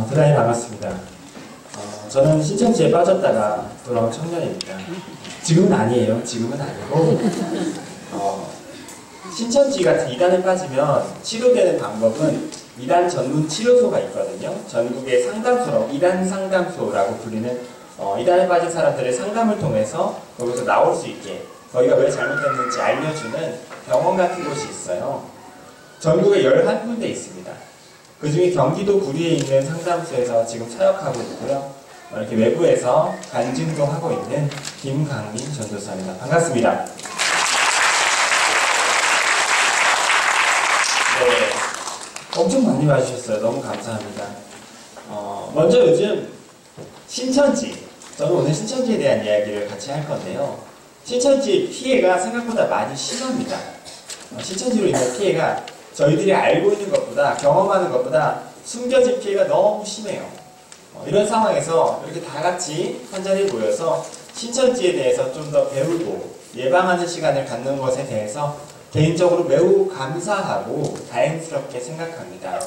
대단히 반갑습니다. 저는 신천지에 빠졌다가 돌아온 청년입니다. 지금은 아니에요. 지금은 아니고 신천지 같은 이단에 빠지면 치료되는 방법은 이단 전문 치료소가 있거든요. 전국의 상담소로 이단 상담소라고 불리는 이단에 빠진 사람들의 상담을 통해서 거기서 나올 수 있게 거기가 왜 잘못됐는지 알려주는 병원 같은 곳이 있어요. 전국에 11군데 있습니다. 그 중에 경기도 구리에 있는 상담소에서 지금 사역하고 있고요. 이렇게 외부에서 간증도 하고 있는 김강민 전도사입니다. 반갑습니다. 네, 엄청 많이 와주셨어요. 너무 감사합니다. 먼저 요즘 신천지, 저는 오늘 신천지에 대한 이야기를 같이 할 건데요. 신천지의 피해가 생각보다 많이 심합니다. 신천지로 인한 피해가 저희들이 알고 있는 것보다, 경험하는 것보다 숨겨진 피해가 너무 심해요. 이런 상황에서 이렇게 다 같이 한 자리에 모여서 신천지에 대해서 좀 더 배우고 예방하는 시간을 갖는 것에 대해서 개인적으로 매우 감사하고 다행스럽게 생각합니다.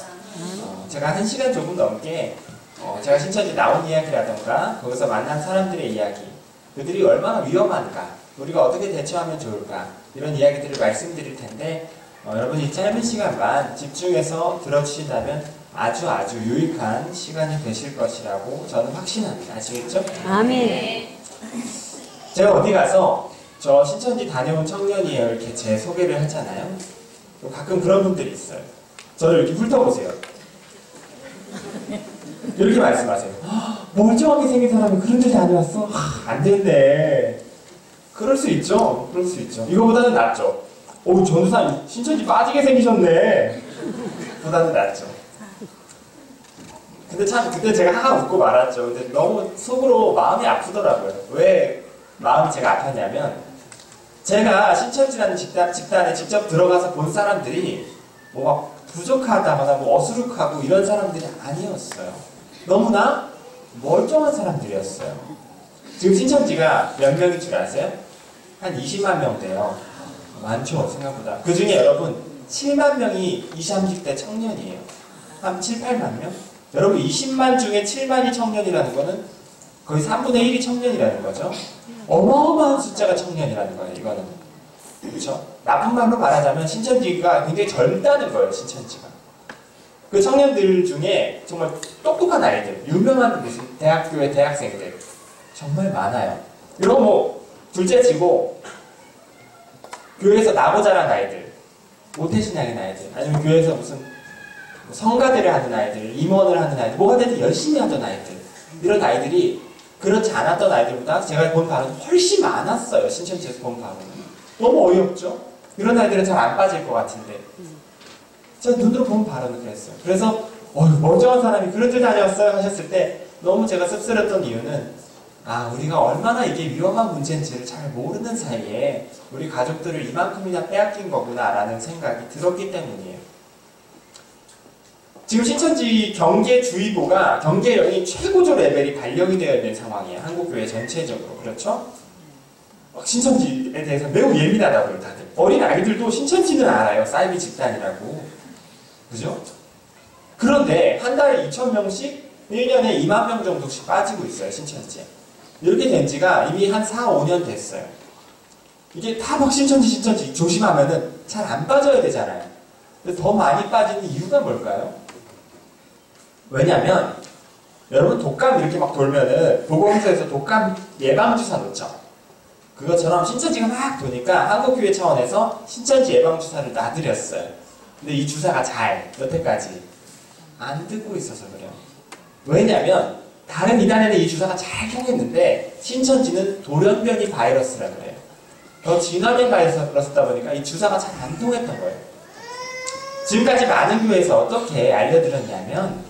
제가 1시간 조금 넘게 제가 신천지 나온 이야기라던가 거기서 만난 사람들의 이야기, 그들이 얼마나 위험한가, 우리가 어떻게 대처하면 좋을까, 이런 이야기들을 말씀드릴 텐데 여러분이 짧은 시간만 집중해서 들어주신다면 아주 유익한 시간이 되실 것이라고 저는 확신합니다. 아시겠죠? 아멘. 제가 어디 가서 저 신천지 다녀온 청년이에요 이렇게 제 소개를 하잖아요. 가끔 그런 분들이 있어요. 저를 이렇게 훑어보세요. 이렇게 말씀하세요. 멀쩡하게 생긴 사람이 그런 데 다녀왔어? 안 됐네. 그럴 수 있죠. 그럴 수 있죠. 이거보다는 낫죠. 전도사님 신천지 빠지게 생기셨네. 보다는 낫죠. 근데 참 그때 제가 하하 웃고 말았죠. 근데 너무 속으로 마음이 아프더라고요. 왜 마음이 제가 아팠냐면 제가 신천지라는 집단에 직접 들어가서 본 사람들이 뭐 막 부족하다거나 뭐 어수룩하고 이런 사람들이 아니었어요. 너무나 멀쩡한 사람들이었어요. 지금 신천지가 몇 명인 줄 아세요? 한 20만 명 돼요. 많죠, 생각보다. 그 중에 여러분 7만 명이 20, 30대 청년이에요. 한 7, 8만 명? 여러분 20만 중에 7만이 청년이라는 거는 거의 3분의 1이 청년이라는 거죠. 어마어마한 숫자가 청년이라는 거예요, 이거는. 그렇죠? 나쁜 말로 말하자면 신천지가 굉장히 젊다는 거예요, 신천지가. 그 청년들 중에 정말 똑똑한 아이들, 유명한 무슨 대학교의 대학생들 정말 많아요. 이런 뭐 둘째치고 교회에서 나고 자란 아이들, 모태신앙인 아이들, 아니면 교회에서 무슨 성가대를 하는 아이들, 임원을 하는 아이들, 뭐가 되든 열심히 하던 아이들, 이런 아이들이 그렇지 않았던 아이들보다 제가 본 바로는 훨씬 많았어요. 신천지에서 본 바로는. 너무 어이없죠? 이런 아이들은 잘 안 빠질 것 같은데 제가 눈으로 본 바로는 그랬어요. 그래서 멀쩡한 사람이 그런 데 다녀왔어요 하셨을 때 너무 제가 씁쓸했던 이유는 우리가 얼마나 이게 위험한 문제인지를 잘 모르는 사이에 우리 가족들을 이만큼이나 빼앗긴 거구나 라는 생각이 들었기 때문이에요. 지금 신천지 경계주의보가 경계령이 최고조 레벨이 발령이 되어 있는 상황이에요. 한국교회 전체적으로. 그렇죠? 신천지에 대해서 매우 예민하다고요, 다들. 어린 아이들도 신천지는 알아요. 사이비 집단이라고. 그죠? 그런데 한 달에 2,000명씩 1년에 2만 명 정도씩 빠지고 있어요, 신천지에. 이렇게 된 지가 이미 한 4, 5년 됐어요. 이게 다 막 신천지 조심하면은 잘 안 빠져야 되잖아요. 근데 더 많이 빠지는 이유가 뭘까요? 왜냐면 여러분 독감 이렇게 막 돌면은 보건소에서 독감 예방주사 놓죠. 그것처럼 신천지가 막 도니까 한국교회 차원에서 신천지 예방주사를 놔드렸어요. 근데 이 주사가 잘 여태까지 안 듣고 있어서 그래요. 왜냐면 다른 이단에는 이 주사가 잘 통했는데 신천지는 돌연변이 바이러스라 그래요. 더 진화된 바이러스다 보니까 이 주사가 잘 안 통했던 거예요. 지금까지 많은 교회에서 어떻게 알려드렸냐면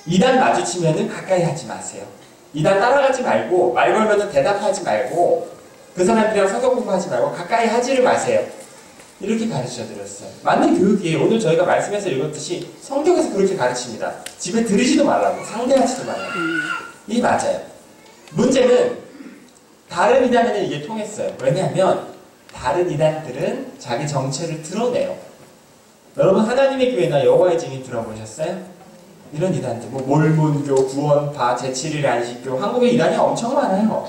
이단 마주치면은 가까이 하지 마세요. 이단 따라가지 말고 말 걸면은 대답하지 말고 그 사람들이랑 성경 공부하지 말고 가까이 하지를 마세요. 이렇게 가르쳐드렸어요. 맞는 교육이에요. 오늘 저희가 말씀에서 읽었듯이 성경에서 그렇게 가르칩니다. 집에 들으지도 말라고, 상대하지도 말라고. 이게 맞아요. 문제는 다른 이단에는 이게 통했어요. 왜냐하면 다른 이단들은 자기 정체를 드러내요. 여러분 하나님의 교회나 여호와의 증인 들어보셨어요? 이런 이단들, 뭐 몰문교, 구원파, 제7일 안식교, 한국에 이단이 엄청 많아요.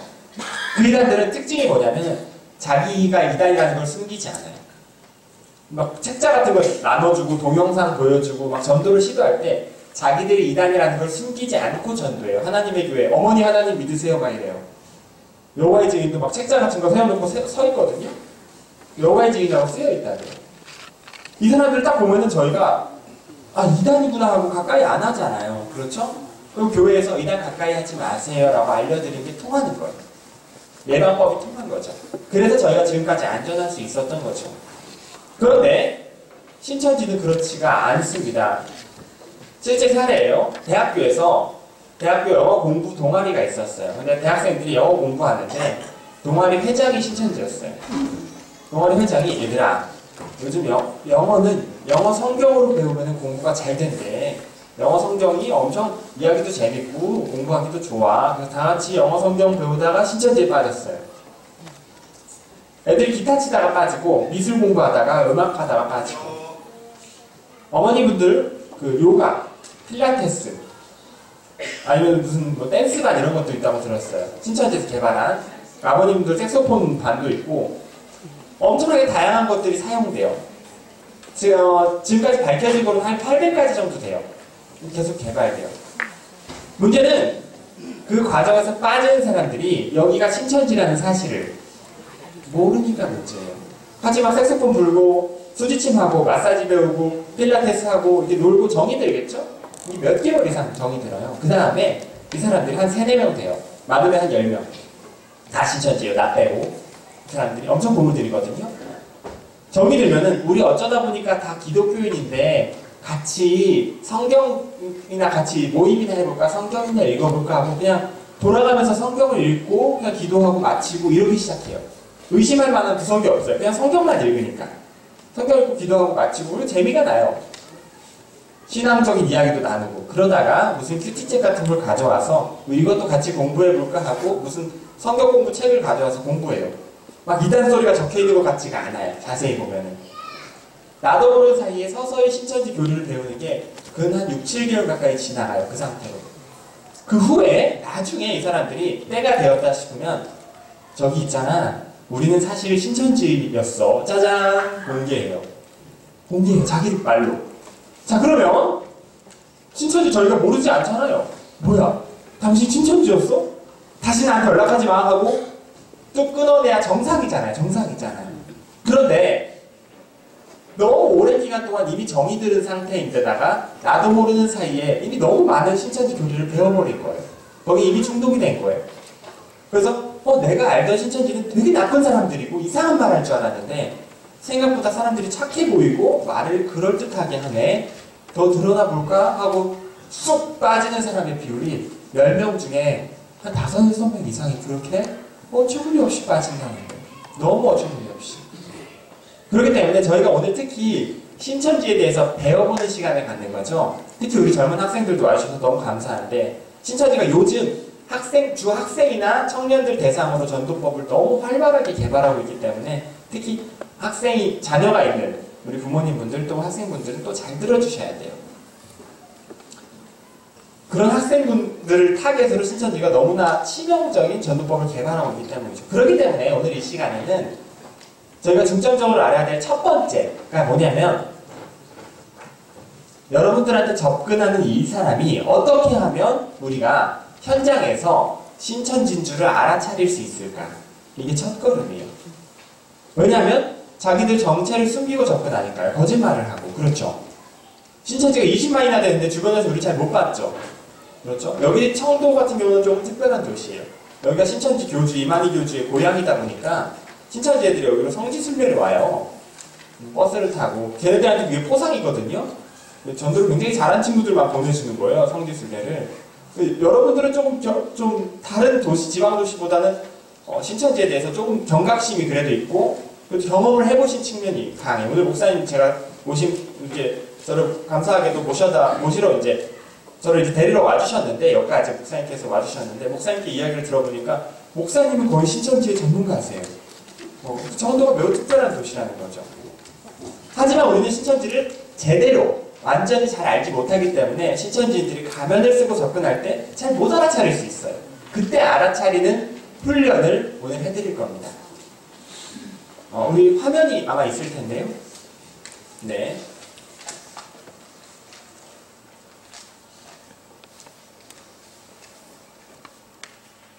그 이단들은 특징이 뭐냐면 자기가 이단이라는 걸 숨기지 않아요. 막 책자 같은 거 나눠주고 동영상 보여주고 막 전도를 시도할 때 자기들이 이단이라는 걸 숨기지 않고 전도해요. 하나님의 교회, 어머니 하나님 믿으세요가 이래요. 여호와의 증인도 막 책자 같은 거 세워놓고 서 있거든요. 여호와의 증인이라고 쓰여있다고요. 이 사람들을 딱 보면은 저희가 아 이단이구나 하고 가까이 안 하잖아요. 그렇죠? 그럼 교회에서 이단 가까이 하지 마세요 라고 알려드린 게 통하는 거예요. 예방법이 통한 거죠. 그래서 저희가 지금까지 안전할 수 있었던 거죠. 그런데 신천지는 그렇지가 않습니다. 실제 사례예요. 대학교 영어 공부 동아리가 있었어요. 근데 대학생들이 영어 공부하는데 동아리 회장이 신천지였어요. 동아리 회장이 얘들아 요즘 영어 성경으로 배우면 공부가 잘 된대. 영어 성경이 엄청 이야기도 재밌고 공부하기도 좋아. 그래서 다 같이 영어 성경 배우다가 신천지에 빠졌어요. 애들이 기타 치다가 빠지고 미술 공부하다가 음악하다가 빠지고 어머니분들 그 요가, 필라테스 아니면 무슨 뭐 댄스반 이런 것도 있다고 들었어요. 신천지에서 개발한 아버님들 색소폰 반도 있고 엄청나게 다양한 것들이 사용돼요. 지금까지 밝혀진 거는 한 800가지 정도 돼요. 계속 개발돼요. 문제는 그 과정에서 빠지는 사람들이 여기가 신천지라는 사실을 모르니까 문제예요. 하지만 색소폰 불고 수지침하고 마사지 배우고 필라테스 하고 이렇게 놀고 정이 들겠죠? 이게 몇 개월 이상 정이 들어요. 그 다음에 이 사람들이 한 3, 4명 돼요. 많으면 한 10명. 다 신천지예요. 나 빼고. 그 사람들이 엄청 고무들이거든요. 정이 들면은 우리 어쩌다 보니까 다 기독교인인데 같이 성경이나 같이 모임이나 해볼까? 성경이나 읽어볼까? 하고 그냥 돌아가면서 성경을 읽고 그냥 기도하고 마치고 이러기 시작해요. 의심할 만한 구석이 없어요. 그냥 성경만 읽으니까. 성경 읽고 기도하고 마치고 그리고 재미가 나요. 신앙적인 이야기도 나누고 그러다가 무슨 큐티책 같은 걸 가져와서 이것도 같이 공부해볼까 하고 무슨 성경 공부 책을 가져와서 공부해요. 막 이단 소리가 적혀있는 것 같지가 않아요. 자세히 보면은. 나도 모르는 사이에 서서히 신천지 교리를 배우는 게 근 한 6, 7개월 가까이 지나가요. 그 상태로. 그 후에 나중에 이 사람들이 때가 되었다 싶으면 저기 있잖아. 우리는 사실 신천지였어. 짜잔! 공개해요. 공개해요. 자기 말로. 자 그러면 신천지 저희가 모르지 않잖아요. 뭐야? 당신 신천지였어? 다시 나한테 연락하지 마 하고 또 끊어내야 정상이잖아요. 정상이잖아요. 그런데 너무 오랜 기간 동안 이미 정이 들은 상태인데다가 나도 모르는 사이에 이미 너무 많은 신천지 교리를 배워버린 거예요. 거기 이미 중독이 된 거예요. 그래서 내가 알던 신천지는 되게 나쁜 사람들이고 이상한 말 할 줄 알았는데 생각보다 사람들이 착해 보이고 말을 그럴듯하게 하네. 더 드러나 볼까 하고 쑥 빠지는 사람의 비율이 10명 중에 한 5, 6명 이상이 그렇게 어처구니없이 빠진다는 거예요. 너무 어처구니없이. 그렇기 때문에 저희가 오늘 특히 신천지에 대해서 배워보는 시간을 갖는 거죠. 특히 우리 젊은 학생들도 와주셔서 너무 감사한데 신천지가 요즘 주학생이나 청년들 대상으로 전도법을 너무 활발하게 개발하고 있기 때문에 특히 자녀가 있는 우리 부모님분들 또 학생분들은 또 잘 들어주셔야 돼요. 그런 학생분들을 타겟으로 신천지가 너무나 치명적인 전도법을 개발하고 있기 때문이죠. 그렇기 때문에 오늘 이 시간에는 저희가 중점적으로 알아야 될 첫 번째가 뭐냐면 여러분들한테 접근하는 이 사람이 어떻게 하면 우리가 현장에서 신천지인 줄을 알아차릴 수 있을까? 이게 첫 걸음이에요. 왜냐하면 자기들 정체를 숨기고 접근하니까요. 거짓말을 하고. 그렇죠. 신천지가 20만이나 되는데 주변에서 우리 잘 못 봤죠. 그렇죠. 여기 청도 같은 경우는 좀 특별한 도시예요. 여기가 신천지 교주, 이만희 교주의 고향이다 보니까 신천지 애들이 여기로 성지순례를 와요. 버스를 타고. 걔네들한테 그게 포상이거든요. 전도를 굉장히 잘한 친구들만 보내주는 거예요. 성지순례를. 여러분들은 좀 다른 도시, 지방도시보다는 신천지에 대해서 조금 경각심이 그래도 있고 경험을 해보신 측면이 강해요. 오늘 목사님 제가 저를 감사하게도 모시러 저를 이제 데리러 와주셨는데 여기까지 목사님께서 와주셨는데 목사님께 이야기를 들어보니까 목사님은 거의 신천지의 전문가세요. 청도가 매우 특별한 도시라는 거죠. 하지만 우리는 신천지를 제대로 완전히 잘 알지 못하기 때문에 신천지인들이 가면을 쓰고 접근할 때 잘 못 알아차릴 수 있어요. 그때 알아차리는 훈련을 오늘 해드릴 겁니다. 우리 화면이 아마 있을 텐데요. 네.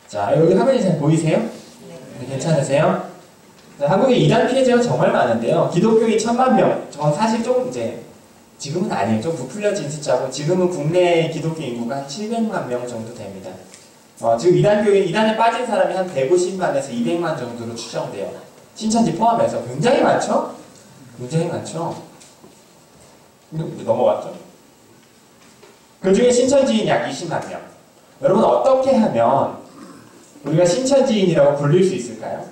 자, 여기 화면이 잘 보이세요? 네, 괜찮으세요? 자, 한국에 이단 피해자가 정말 많은데요. 기독교인 1000만 명. 저 사실 좀 이제 지금은 아니에요. 좀 부풀려진 숫자고 지금은 국내 기독교 인구가 한 700만 명 정도 됩니다. 지금 이단에 빠진 사람이 한 150만에서 200만 정도로 추정돼요. 신천지 포함해서 굉장히 많죠? 굉장히 많죠? 넘어갔죠? 그 중에 신천지인 약 20만 명. 여러분 어떻게 하면 우리가 신천지인이라고 불릴 수 있을까요?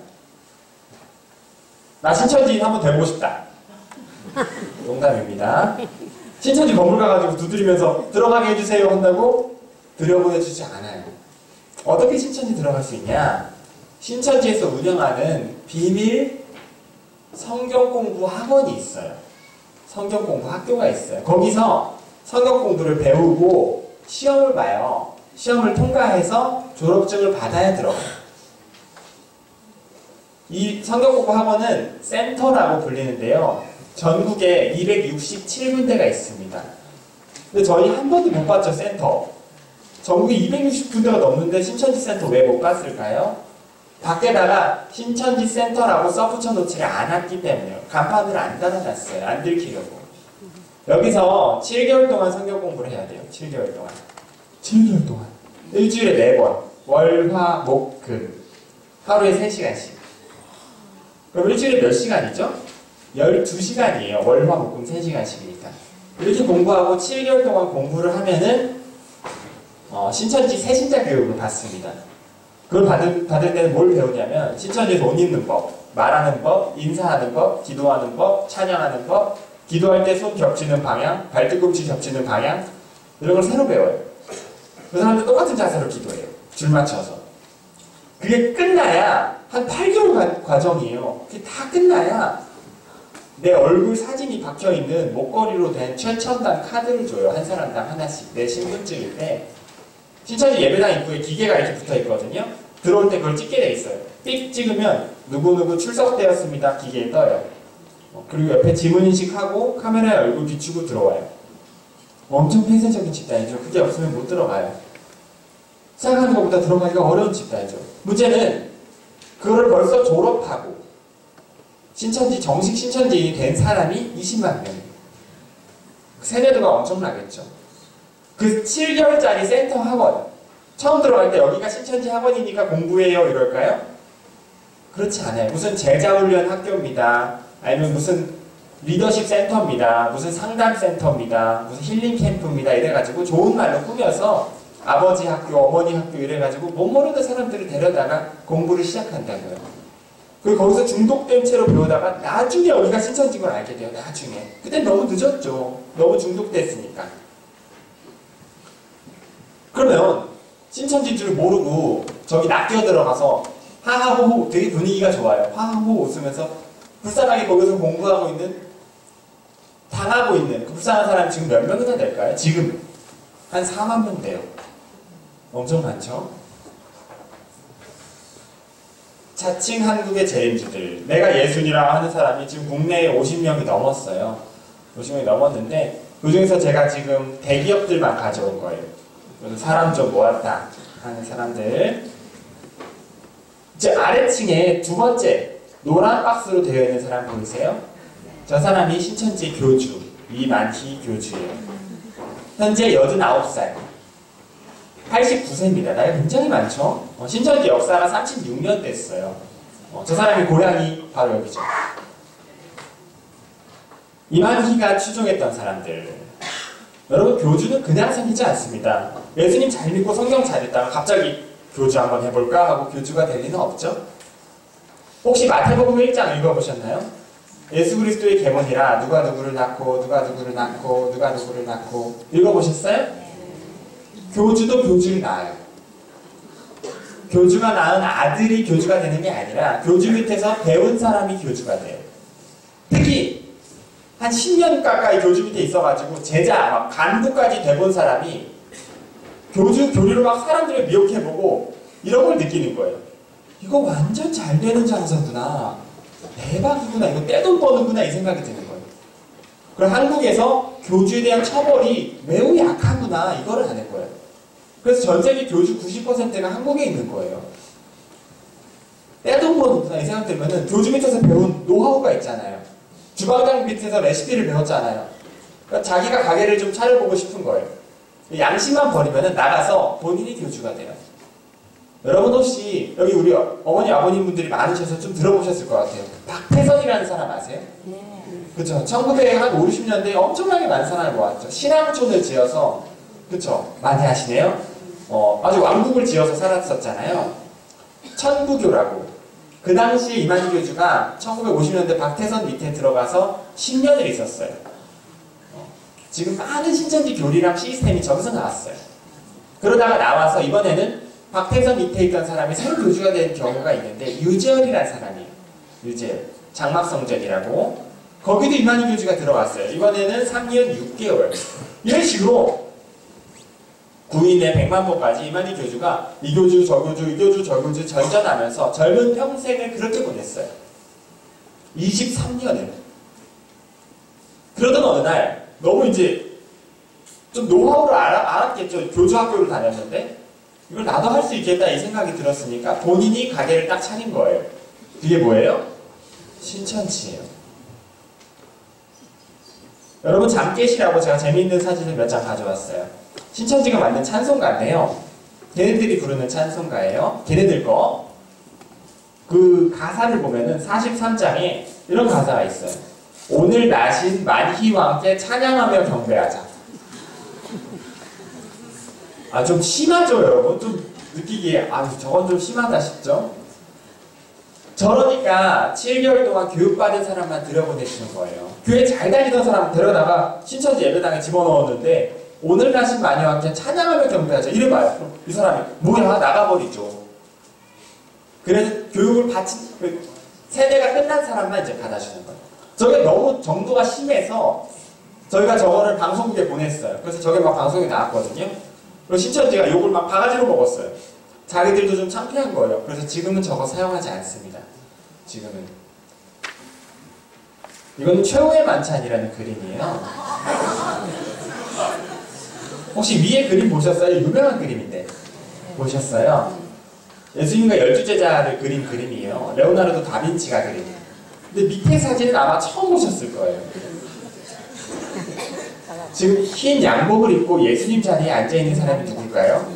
나 신천지인 한번 돼보고 싶다. 농담입니다. 신천지 건물 가가지고 두드리면서 들어가게 해주세요 한다고 들여보내주지 않아요. 어떻게 신천지 들어갈 수 있냐? 신천지에서 운영하는 비밀 성경 공부 학원이 있어요. 성경 공부 학교가 있어요. 거기서 성경 공부를 배우고 시험을 봐요. 시험을 통과해서 졸업증을 받아야 들어가요. 이 성경 공부 학원은 센터라고 불리는데요. 전국에 267군데가 있습니다. 근데 저희 한 번도 못 봤죠, 센터. 전국에 260군데가 넘는데 신천지 센터 왜 못 봤을까요? 밖에다가 신천지 센터라고 써붙여 놓지를 않았기 때문에요. 간판을 안 달아놨어요. 안 들키려고. 여기서 7개월 동안 성경 공부를 해야 돼요. 7개월 동안. 7개월 동안. 일주일에 4번. 월, 화, 목, 금. 하루에 3시간씩. 그럼 일주일에 몇 시간이죠? 12시간이에요. 월, 화, 목, 금 3시간씩이니까. 이렇게 공부하고 7개월 동안 공부를 하면은 신천지 새신자 교육을 받습니다. 그걸 받을 때는 뭘 배우냐면 신천지에서 옷 입는 법, 말하는 법, 인사하는 법, 기도하는 법, 찬양하는 법, 기도할 때 손 겹치는 방향, 발뒤꿈치 겹치는 방향 이런 걸 새로 배워요. 그 사람들 똑같은 자세로 기도해요. 줄 맞춰서. 그게 끝나야 한 8개월 과정이에요. 그게 다 끝나야 내 얼굴 사진이 박혀있는 목걸이로 된 최첨단 카드를 줘요. 한 사람당 하나씩. 내 신분증일 때. 신천지 예배당 입구에 기계가 이렇게 붙어있거든요. 들어올 때 그걸 찍게 돼 있어요. 삑 찍으면 누구누구 출석되었습니다. 기계에 떠요. 그리고 옆에 지문인식하고 카메라에 얼굴 비추고 들어와요. 엄청 폐쇄적인 집단이죠. 그게 없으면 못 들어가요. 시작하는 것보다 들어가기가 어려운 집단이죠. 문제는 그거를 벌써 졸업하고 정식 신천지인이 된 사람이 20만 명이에요. 세뇌도가 엄청나겠죠. 그 7개월짜리 센터 학원 처음 들어갈 때 여기가 신천지 학원이니까 공부해요 이럴까요? 그렇지 않아요. 무슨 제자훈련 학교입니다. 아니면 무슨 리더십 센터입니다. 무슨 상담 센터입니다. 무슨 힐링 캠프입니다. 이래가지고 좋은 말로 꾸며서 아버지 학교, 어머니 학교 이래가지고 못 모르는 사람들을 데려다가 공부를 시작한다고요. 그리고 거기서 중독된 채로 배우다가 나중에 여기가 신천지인 걸 알게 돼요. 나중에. 그땐 너무 늦었죠. 너무 중독됐으니까. 그러면 신천지인 줄 모르고 저기 낚여 들어가서 하하호호 되게 분위기가 좋아요. 하하호호 웃으면서 불쌍하게 거기서 공부하고 있는 당하고 있는 그 불쌍한 사람이 지금 몇 명이나 될까요? 지금 한 4만 명 돼요. 엄청 많죠? 자칭 한국의 제임즈들 내가 예수니라 하는 사람이 지금 국내에 50명이 넘었어요. 50명이 넘었는데 그 중에서 제가 지금 대기업들만 가져온 거예요. 그래서 사람 좀 모았다 하는 사람들. 이제 아래층에 두 번째 노란 박스로 되어 있는 사람 보이세요? 저 사람이 신천지 교주 이만희 교주예요. 현재 89살 89세입니다. 나이가 굉장히 많죠? 신천지 역사가 36년 됐어요. 저 사람의 고향이 바로 여기죠. 이만희가 추종했던 사람들. 여러분 교주는 그냥 생기지 않습니다. 예수님 잘 믿고 성경 잘 읽다가 갑자기 교주 한번 해볼까 하고 교주가 될 리는 없죠. 혹시 마태복음 1장 읽어보셨나요? 예수 그리스도의 계문이라 누가 누구를 낳고 누가 누구를 낳고 누가 누구를 낳고 읽어보셨어요? 교주도 교주를 낳아요. 교주가 낳은 아들이 교주가 되는 게 아니라 교주 밑에서 배운 사람이 교주가 돼요. 특히 한 10년 가까이 교주 밑에 있어가지고 제자, 막 간부까지 돼본 사람이 교리로 막 사람들을 미혹해보고 이런 걸 느끼는 거예요. 이거 완전 잘 되는 장사구나. 대박이구나. 이거 떼돈 버는구나. 이 생각이 드는 거예요. 그럼 한국에서 교주에 대한 처벌이 매우 약하구나. 이거를 아는 거예요. 그래서 전 세계 교주 90%가 한국에 있는 거예요. 떼돈 버는구나. 이 생각 들면은 교주 밑에서 배운 노하우가 있잖아요. 주방장 밑에서 레시피를 배웠잖아요. 그러니까 자기가 가게를 좀 차려보고 싶은 거예요. 양심만 버리면은 나가서 본인이 교주가 돼요. 여러분 혹시 여기 우리 어머니 아버님 분들이 많으셔서 좀 들어보셨을 것 같아요. 박태선이라는 사람 아세요? 네. 그쵸. 1950, 60년대에 엄청나게 많은 사람을 모았죠. 신앙촌을 지어서, 그쵸. 많이 하시네요. 아주 왕국을 지어서 살았었잖아요. 천부교라고. 그 당시에 이만희 교주가 1950년대 박태선 밑에 들어가서 10년을 있었어요. 지금 많은 신천지 교리랑 시스템이 저기서 나왔어요. 그러다가 나와서 이번에는 박태선 밑에 있던 사람이 새로 교주가 된 경우가 있는데 유재열이라는 사람이에요. 유재열. 장막성전이라고. 거기도 이만희 교주가 들어갔어요. 이번에는 3년 6개월. 이런 식으로 구인의 100만 번까지 이만희 교주가 이 교주 저 교주 이 교주 저 교주 전전하면서 젊은 평생을 그렇게 보냈어요. 23년을. 그러던 어느 날 너무 이제 좀 노하우를 알았겠죠. 교주 학교를 다녔는데 이걸 나도 할 수 있겠다 이 생각이 들었으니까 본인이 가게를 딱 차린 거예요. 그게 뭐예요? 신천지예요. 여러분 잠깨시라고 제가 재미있는 사진을 몇 장 가져왔어요. 신천지가 만든 찬송가인데요. 걔네들이 부르는 찬송가예요. 걔네들 거. 그 가사를 보면은 43장에 이런 가사가 있어요. 오늘 나신 만희와 함께 찬양하며 경배하자. 좀 심하죠, 여러분? 좀 느끼기에, 저건 좀 심하다 싶죠? 저러니까 7개월 동안 교육받은 사람만 들여보내시는 거예요. 교회 잘 다니던 사람 데려다가 신천지 예배당에 집어넣었는데, 오늘 나신 만희와 함께 찬양하며 경배하자. 이래봐요. 그럼 이 사람이, 뭐야, 나가버리죠. 그래서 교육을 받친, 세대가 끝난 사람만 이제 받아주는 거예요. 저게 너무 정도가 심해서, 저희가 저거를 방송국에 보냈어요. 그래서 저게 막 방송에 나왔거든요. 그리고 신천지가 욕을 막 바가지로 먹었어요. 자기들도 좀 창피한 거예요. 그래서 지금은 저거 사용하지 않습니다. 지금은. 이건 최후의 만찬이라는 그림이에요. 혹시 위에 그림 보셨어요? 유명한 그림인데. 보셨어요? 예수님과 12제자를 그린 그림이에요. 레오나르도 다빈치가 그린. 근데 밑에 사진은 아마 처음 보셨을 거예요. 지금 흰 양복을 입고 예수님 자리에 앉아있는 사람이 누굴까요?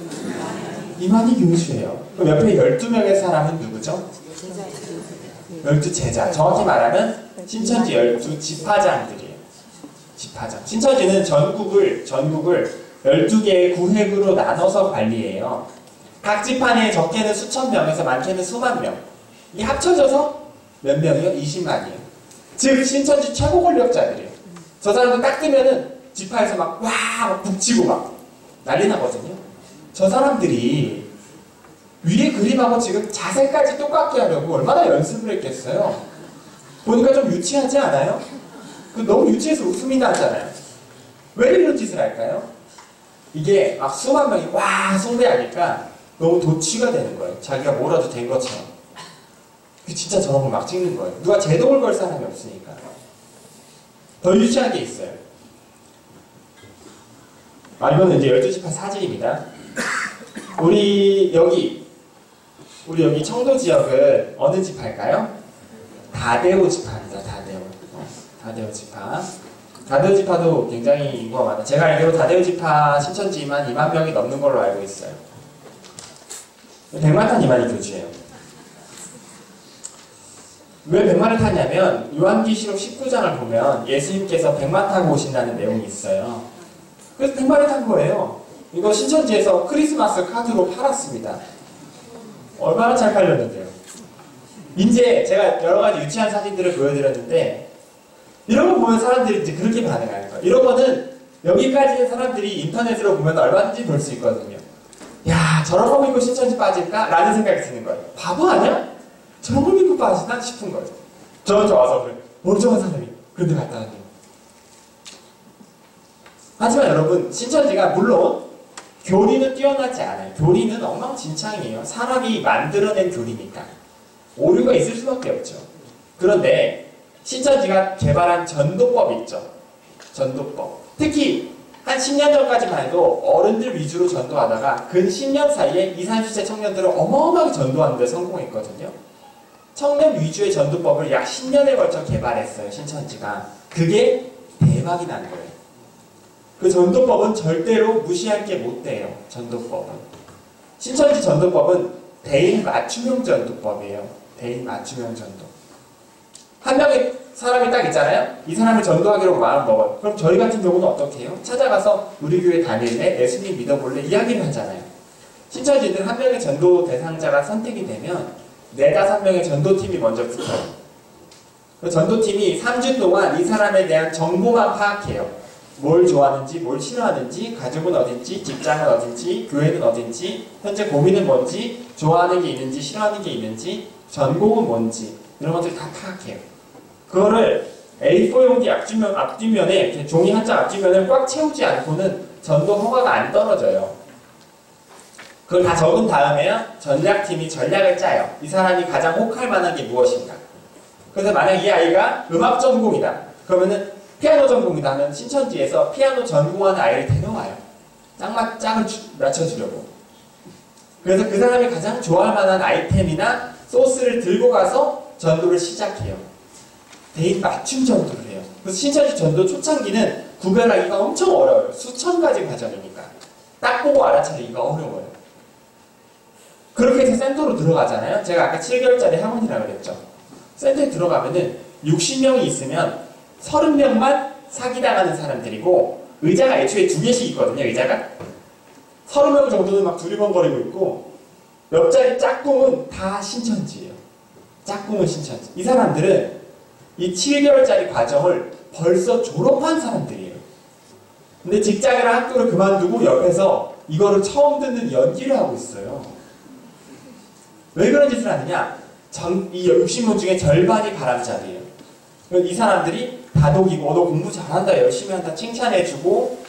이만희 교주예요. 그럼 옆에 12명의 사람은 누구죠? 12제자. 정확히 말하면 신천지 12지파장들이에요. 지파장. 신천지는 전국을 12개의 구획으로 나눠서 관리해요. 각 지파 내에 적게는 수천 명에서 많게는 수만 명. 이게 합쳐져서 몇 명이요? 20만이에요. 즉 신천지 최고 권력자들이에요. 저 사람들 딱 뜨면은 지파에서 막 북치고 막 난리 나거든요. 저 사람들이 위에 그림하고 지금 자세까지 똑같게 하려고 얼마나 연습을 했겠어요. 보니까 좀 유치하지 않아요? 너무 유치해서 웃음이 나잖아요. 왜 이런 짓을 할까요? 이게 막 수만 명이 숭배하니까 너무 도취가 되는 거예요. 자기가 뭐라도 된 것처럼. 진짜 저런 걸 막 찍는 거예요. 누가 제동을 걸 사람이 없으니까. 더 유치한 게 있어요. 이거는 이제 12지파 사진입니다. 우리 여기 청도 지역은 어느 지파일까요? 다대오 지파입니다. 다대오 지파. 다대오 지파도 굉장히 인구가 많아요. 제가 알기로 다대오 지파 신천지만 2만 명이 넘는 걸로 알고 있어요. 백마탄 이만희 교주예요. 왜 백마를 타냐면 요한계시록 19장을 보면 예수님께서 백마 타고 오신다는 내용이 있어요. 그래서 백마를 탄 거예요. 이거 신천지에서 크리스마스 카드로 팔았습니다. 얼마나 잘 팔렸는데요. 이제 제가 여러 가지 유치한 사진들을 보여드렸는데 이런 거 보면 사람들이 이제 그렇게 반응하는 거예요. 이런 거는 여기까지는 사람들이 인터넷으로 보면 얼마든지 볼 수 있거든요. 야, 저런 거 믿고 신천지 빠질까? 라는 생각이 드는 거예요. 바보 아니야? 저런 거 믿고 빠지나? 싶은 거예요. 저 와서 그래. 멀쩡한 사람이 그런데 갔다 왔네요. 하지만 여러분, 신천지가 물론 교리는 뛰어나지 않아요. 교리는 엉망진창이에요. 사람이 만들어낸 교리니까. 오류가 있을 수밖에 없죠. 그런데 신천지가 개발한 전도법 있죠. 전도법. 특히 한 10년 전까지만 해도 어른들 위주로 전도하다가 근 10년 사이에 20, 30세 청년들을 어마어마하게 전도하는 데 성공했거든요. 청년 위주의 전도법을 약 10년에 걸쳐 개발했어요. 신천지가. 그게 대박이 난 거예요. 그 전도법은 절대로 무시할 게 못 돼요. 전도법은. 신천지 전도법은 대인 맞춤형 전도법이에요. 대인 맞춤형 전도. 한 명의 사람이 딱 있잖아요. 이 사람을 전도하기로 마음 먹어요. 그럼 저희 같은 경우는 어떻게 해요? 찾아가서 우리 교회 다닐래? 예수님 믿어볼래? 이야기를 하잖아요. 신천지들 한 명의 전도 대상자가 선택이 되면 4, 5명의 전도팀이 먼저 붙어요. 그 전도팀이 3주 동안 이 사람에 대한 정보만 파악해요. 뭘 좋아하는지, 뭘 싫어하는지, 가족은 어딘지, 직장은 어딘지, 교회는 어딘지, 현재 고민은 뭔지, 좋아하는 게 있는지, 싫어하는 게 있는지, 전공은 뭔지, 이런 것들 다 파악해요. 그거를 A4 용지 앞뒷면에 이렇게 종이 한 장 앞뒷면을 꽉 채우지 않고는 전도 허가가 안 떨어져요. 그걸 다 적은 다음에야 전략팀이 전략을 짜요. 이 사람이 가장 혹할 만한 게 무엇인가. 그래서 만약 이 아이가 음악 전공이다. 그러면은 피아노 전공이다 하면 신천지에서 피아노 전공하는 아이를 데려와요. 짝을 맞춰주려고. 그래서 그 사람이 가장 좋아할 만한 아이템이나 소스를 들고 가서 전도를 시작해요. 대인 맞춤 전도를 해요. 그래서 신천지 전도 초창기는 구별하기가 엄청 어려워요. 수천 가지 과정이니까. 딱 보고 알아차리기가 어려워요. 그렇게 해서 센터로 들어가잖아요. 제가 아까 7개월짜리 학원이라고 그랬죠. 센터에 들어가면은 60명이 있으면 30명만 사기당하는 사람들이고, 의자가 애초에 2개씩 있거든요. 의자가 30명 정도는 막 두리번거리고 있고, 옆자리 짝꿍은 다 신천지예요. 짝꿍은 신천지. 이 사람들은 이 7개월짜리 과정을 벌써 졸업한 사람들이에요. 근데 직장이나 학교를 그만두고 옆에서 이거를 처음 듣는 연기를 하고 있어요. 왜 그런 짓을 하느냐? 이 60명 중에 절반이 바람잡이에요. 이 사람들이 다독이고, 너 공부 잘한다, 열심히 한다, 칭찬해주고,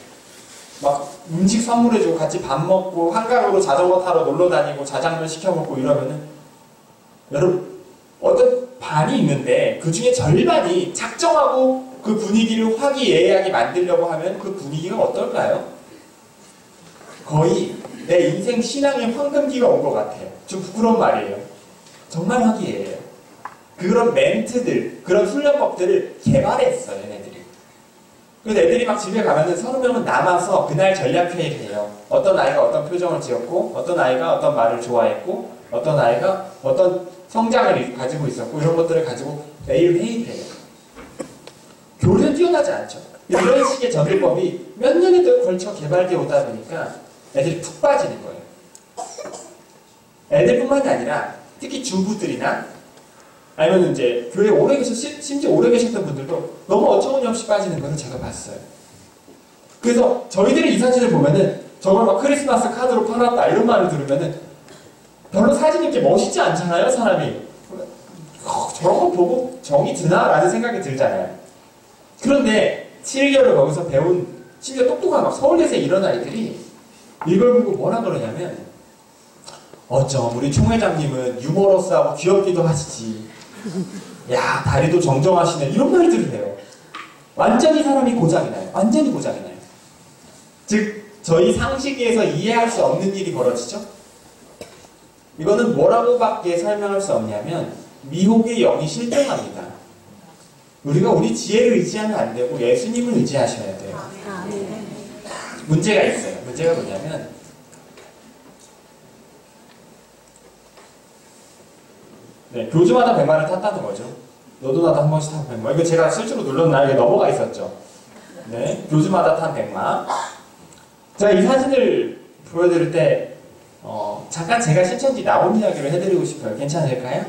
막 음식 선물해주고, 같이 밥 먹고, 한강으로 자전거 타러 놀러 다니고, 자장면 시켜먹고 이러면은, 여러분, 어떤 반이 있는데, 그 중에 절반이 작정하고 그 분위기를 화기애애하게 만들려고 하면 그 분위기가 어떨까요? 거의 내 인생 신앙의 황금기가 온 것 같아요. 좀 부끄러운 말이에요. 정말 화기애애해요. 그런 멘트들, 그런 훈련법들을 개발했어요, 얘네들이. 그래서 애들이 막 집에 가면은 30명은 남아서 그날 전략회의를 해요. 어떤 아이가 어떤 표정을 지었고, 어떤 아이가 어떤 말을 좋아했고, 어떤 아이가 어떤 성장을 가지고 있었고, 이런 것들을 가지고 매일 회의를 해요. 교류는 뛰어나지 않죠. 이런 식의 전도법이 몇 년에 걸쳐 개발되어 오다 보니까 애들이 푹 빠지는 거예요. 애들뿐만이 아니라 특히 주부들이나 아니면 이제 교회에 오래 심지어 오래 계셨던 분들도 너무 어처구니없이 빠지는 것을 제가 봤어요. 그래서 저희들이 이 사진을 보면은 저걸 막 크리스마스 카드로 팔았다 이런 말을 들으면은 별로 사진이 이렇게 멋있지 않잖아요, 사람이. 저런 거 보고 정이 드나? 라는 생각이 들잖아요. 그런데 7개월을 거기서 배운 심지어 똑똑한 막 서울대생 이런 아이들이 이걸 보고 뭐라 그러냐면, 어쩜 우리 총회장님은 유머러스하고 귀엽기도 하시지. 야, 다리도 정정하시네. 이런 말들을 해요. 완전히 사람이 고장이 나요. 완전히 고장이 나요. 즉, 저희 상식에서 이해할 수 없는 일이 벌어지죠? 이거는 뭐라고밖에 설명할 수 없냐면 미혹의 영이 실종합니다. 우리가 우리 지혜를 의지하면 안 되고 예수님을 의지하셔야 돼요. 문제가 있어요. 문제가 뭐냐면 교주마다 100마를 탔다는 거죠. 너도 나도 한 번씩 타고 100마. 이거 제가 실제로 눌렀나요? 이게 넘어가 있었죠. 네, 교주마다 탄 100마. 제가 이 사진을 보여드릴 때 잠깐 제가 신천지 나온 이야기를 해드리고 싶어요. 괜찮을까요?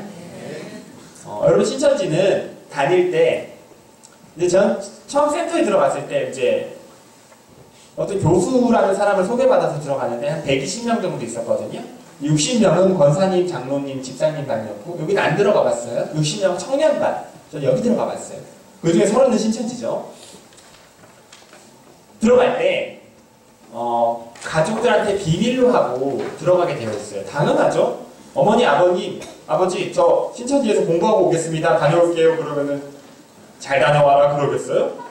여러분, 신천지는 다닐 때 이제 전 처음 센터에 들어갔을 때 이제 어떤 교수라는 사람을 소개받아서 들어가는데 한 120명 정도 있었거든요. 60명은 권사님, 장로님, 집사님 반이었고, 여기는 안 들어가 봤어요. 60명 청년반. 저 여기 들어가 봤어요. 그 중에 30은 신천지죠. 들어갈 때 가족들한테 비밀로 하고 들어가게 되어 있어요. 당연하죠. 어머니, 아버지 저 신천지에서 공부하고 오겠습니다. 다녀올게요. 그러면은 잘 다녀와라 그러겠어요?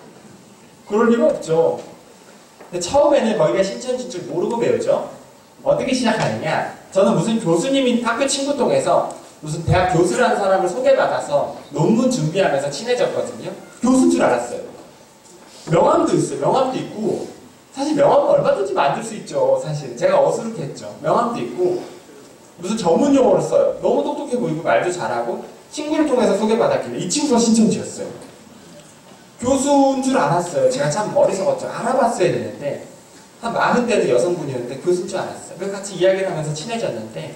그럴 리가 없죠. 근데 처음에는 거기가 신천지인 줄 모르고 배우죠. 어떻게 시작하느냐? 저는 무슨 교수님인 학교 친구동에서 무슨 대학 교수라는 사람을 소개받아서 논문 준비하면서 친해졌거든요. 교수인 줄 알았어요. 명함도 있어요. 명함도 있고 사실 명함은 얼마든지 만들 수 있죠. 사실 제가 어수룩했죠. 명함도 있고 무슨 전문 용어를 써요. 너무 똑똑해 보이고 말도 잘하고 친구를 통해서 소개받았길래 이 친구가 신천지였어요. 교수인 줄 알았어요. 제가 참 머리 썩었죠. 알아봤어야 되는데 한 40대도 여성분이었는데 교수인 줄 알았어요. 그래서 같이 이야기를 하면서 친해졌는데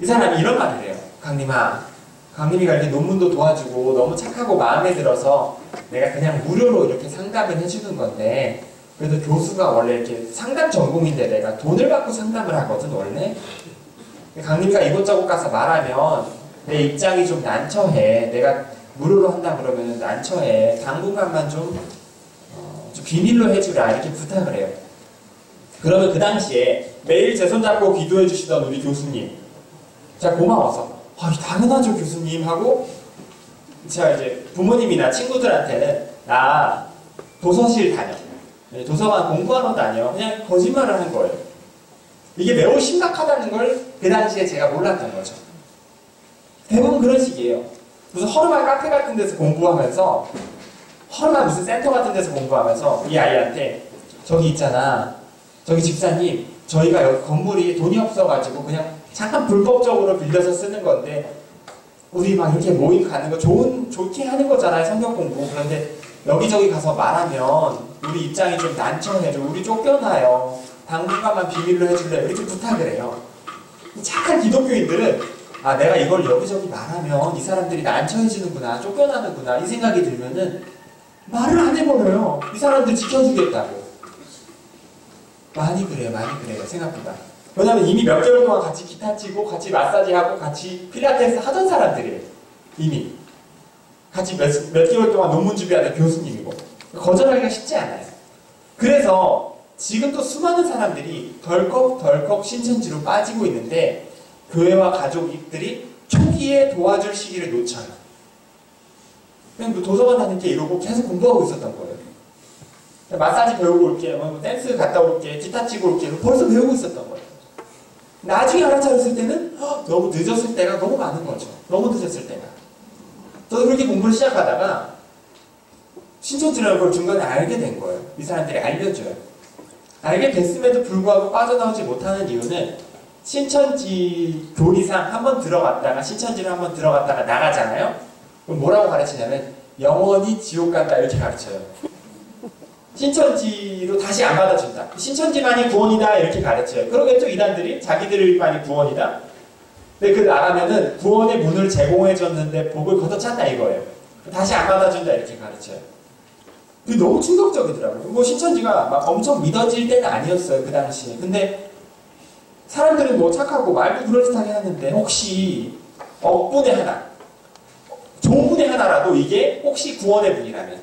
이 사람이 이런 말을 해요. 강림이가 이렇게 논문도 도와주고 너무 착하고 마음에 들어서 내가 그냥 무료로 이렇게 상담을 해주는 건데 그래도 교수가 원래 이렇게 상담 전공인데 내가 돈을 받고 상담을 하거든 원래. 강림이가 이곳저곳 가서 말하면 내 입장이 좀 난처해. 내가 무료로 한다 그러면 난처해. 당분간만 좀 비밀로 해주라 이렇게 부탁을 해요. 그러면 그 당시에 매일 제 손잡고 기도해 주시던 우리 교수님, 제가 고마워서 당연하죠 교수님 하고 제가 이제 부모님이나 친구들한테는 나 도서실 다녀, 도서관 공부하러 다녀, 그냥 거짓말을 하는 거예요. 이게 매우 심각하다는 걸 그 당시에 제가 몰랐던 거죠. 대부분 그런 식이에요. 무슨 허름한 카페 같은 데서 공부하면서 허름한 무슨 센터 같은 데서 공부하면서 이 아이한테 저기 있잖아, 저기 집사님 저희가 여기 건물이 돈이 없어가지고 그냥 잠깐 불법적으로 빌려서 쓰는 건데 우리 막 이렇게 모임 가는 거 좋게 하는 거잖아요. 성경 공부. 그런데 여기저기 가서 말하면 우리 입장이 좀 난처해져. 우리 쫓겨나요. 당분간만 비밀로 해줄래요. 이렇게 부탁을 해요. 착한 기독교인들은 내가 이걸 여기저기 말하면 이 사람들이 난처해지는구나, 쫓겨나는구나 이 생각이 들면은 말을 안 해버려요. 이 사람들 지켜주겠다고. 많이 그래요 생각보다. 왜냐면 이미 몇 개월 동안 같이 기타 치고 같이 마사지하고 같이 필라테스 하던 사람들이에요. 이미 같이 몇 개월 동안 논문 준비하던 교수님이고 거절하기가 쉽지 않아요. 그래서 지금도 수많은 사람들이 덜컥 신천지로 빠지고 있는데 교회와 가족들이 초기에 도와줄 시기를 놓쳐요. 그냥 도서관 다닐게 이러고 계속 공부하고 있었던 거예요. 마사지 배우고 올게, 댄스 갔다 올게, 기타 치고 올게 벌써 배우고 있었던 거예요. 나중에 알아차렸을 때는 너무 늦었을 때가 너무 많은 거죠. 너무 늦었을 때가. 저도 그렇게 공부를 시작하다가 신천지라는 걸 중간에 알게 된 거예요. 이 사람들이 알려줘요. 알게 됐음에도 불구하고 빠져나오지 못하는 이유는 신천지 교리상 한번 들어갔다가 신천지를 한번 들어갔다가 나가잖아요. 그럼 뭐라고 가르치냐면 영원히 지옥 간다 이렇게 가르쳐요. 신천지로 다시 안 받아준다. 신천지만이 구원이다 이렇게 가르쳐요. 그러겠죠 이단들이 자기들만이 구원이다. 근데 그 나가면은 구원의 문을 제공해줬는데 복을 걷어찼다 이거예요. 다시 안 받아준다 이렇게 가르쳐요. 그게 너무 충격적이더라고요. 신천지가 막 엄청 믿어질 때는 아니었어요 그 당시에. 근데 사람들은 착하고 말도 그럴듯하게 하는데 혹시 억분의 하나, 종분의 하나라도 이게 혹시 구원의 문이라면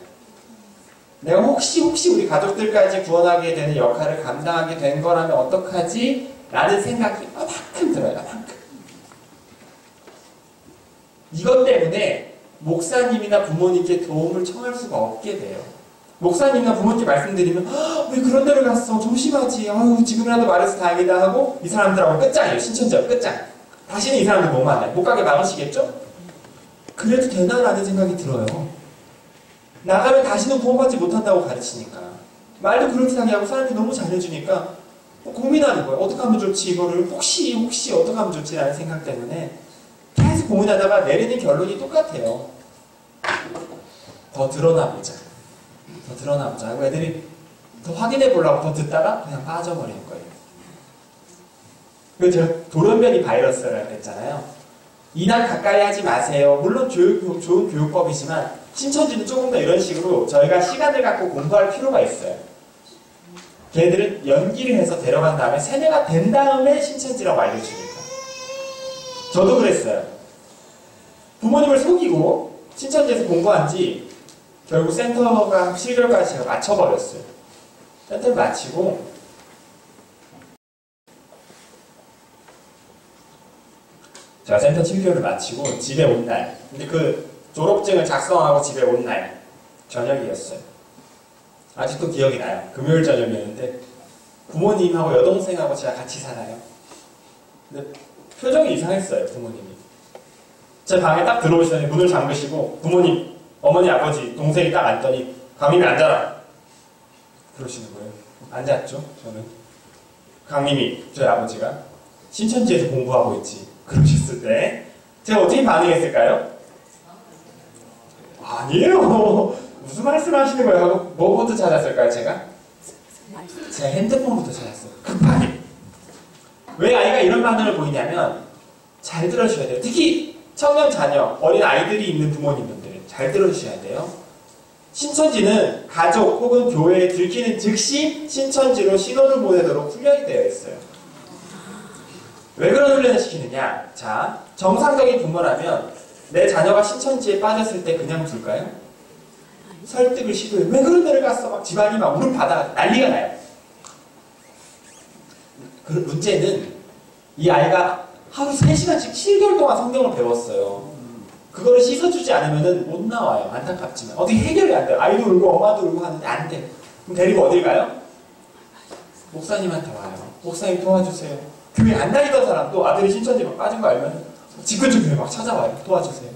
내가 혹시 우리 가족들까지 구원하게 되는 역할을 감당하게 된 거라면 어떡하지? 라는 생각이 만큼 들어요. 만큼. 이것 때문에 목사님이나 부모님께 도움을 청할 수가 없게 돼요. 목사님이나 부모님께 말씀드리면 왜 그런 데를 갔어? 조심하지. 지금이라도 말해서 다행이다 하고 이 사람들하고 끝장이에요. 신천지하고 끝장. 다시는 이 사람들 못 만나요. 못 가게 막으시겠죠? 그래도 되나라는 생각이 들어요. 나가면 다시는 구원받지 못한다고 가르치니까. 말도 그럴듯하게 하고 사람들이 너무 잘해주니까 고민하는 거예요. 어떻게 하면 좋지? 이거를 혹시 어떻게 하면 좋지? 라는 생각 때문에 계속 고민하다가 내리는 결론이 똑같아요. 더 드러나보자 하고 애들이 더 확인해 보려고 더 듣다가 그냥 빠져버리는 거예요. 그래서 제가 돌연변이 바이러스라고 했잖아요. 이단 가까이 하지 마세요. 물론 좋은 교육법이지만 신천지는 조금 더 이런 식으로 저희가 시간을 갖고 공부할 필요가 있어요. 걔네들은 연기를 해서 데려간 다음에 세뇌가 된 다음에 신천지라고 알려주니까. 저도 그랬어요. 부모님을 속이고 신천지에서 공부한 지 결국 센터가 7개월까지 제가 맞춰버렸어요. 센터를 마치고 제가 센터 7개월을 마치고 집에 온 날, 근데 그 졸업증을 작성하고 집에 온 날 저녁이었어요. 아직도 기억이 나요. 금요일 저녁이었는데 부모님하고 여동생하고 제가 같이 살아요. 근데 표정이 이상했어요. 부모님이 제 방에 딱 들어오시더니 문을 잠그시고 부모님, 어머니, 아버지, 동생이 딱 앉더니 강림이 앉아라 그러시는 거예요. 앉았죠. 저는 강림이, 저희 아버지가 신천지에서 공부하고 있지 그러셨을 때 제가 어떻게 반응했을까요? 아니에요. 무슨 말씀하시는 거예요? 하고 뭐부터 찾았을까요? 제가 핸드폰부터 찾았어요. 급하게. 왜 아이가 이런 반응을 보이냐면 잘 들어주셔야 돼요. 특히 청년 자녀, 어린 아이들이 있는 부모님들 잘 들어주셔야 돼요. 신천지는 가족 혹은 교회에 들키는 즉시 신천지로 신호를 보내도록 훈련이 되어 있어요. 왜 그런 훈련을 시키느냐? 자, 정상적인 부모라면 내 자녀가 신천지에 빠졌을 때 그냥 둘까요? 설득을 시도해. 왜 그런 데를 갔어? 막 집안이 막 울음받아 난리가 나요. 그 문제는 이 아이가 하루 3시간씩 7개월 동안 성경을 배웠어요. 그거를 씻어주지 않으면 못 나와요. 안타깝지만. 어떻게 해결이 안 돼요. 아이도 울고 엄마도 울고 하는데 안 돼요. 그럼 데리고 어딜 가요? 목사님한테 와요. 목사님 도와주세요. 교회 안 다니던 사람도 아들이 신천지에 막 빠진 거 알면 지근처 교회 막 찾아와요. 도와주세요.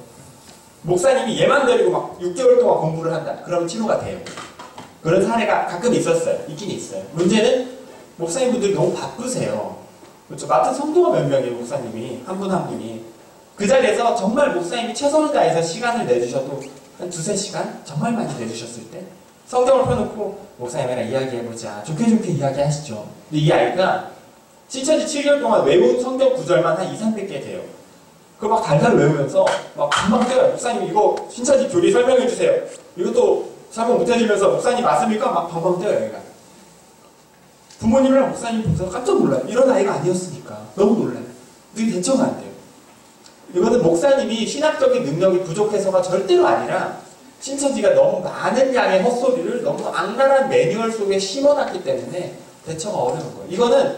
목사님이 얘만 데리고 막 6개월 동안 공부를 한다. 그러면 치료가 돼요. 그런 사례가 가끔 있었어요. 있긴 있어요. 문제는 목사님분들이 너무 바쁘세요. 그렇죠. 맡은 성도가 몇 명이에요. 목사님이 한 분 한 분이. 그 자리에서 정말 목사님이 최선을 다해서 시간을 내주셔도 한 2~3시간? 정말 많이 내주셨을 때 성경을 펴놓고 목사님이랑 이야기해보자. 좋게 이야기하시죠. 근데 이 아이가 신천지 7개월 동안 외운 성경 구절만 한 200~300개 돼요. 그거 막 달달 외우면서 막 금방 떼요. 목사님 이거 신천지 교리 설명해주세요. 이것도 설명 못해주면서 목사님 맞습니까? 막 방방 떼요. 얘가. 부모님이랑 목사님 보면서 깜짝 놀라요. 이런 아이가 아니었으니까. 너무 놀라요. 근데 대처가 안 돼요. 이거는 목사님이 신학적인 능력이 부족해서가 절대로 아니라 신천지가 너무 많은 양의 헛소리를 너무 악랄한 매뉴얼 속에 심어놨기 때문에 대처가 어려운 거예요. 이거는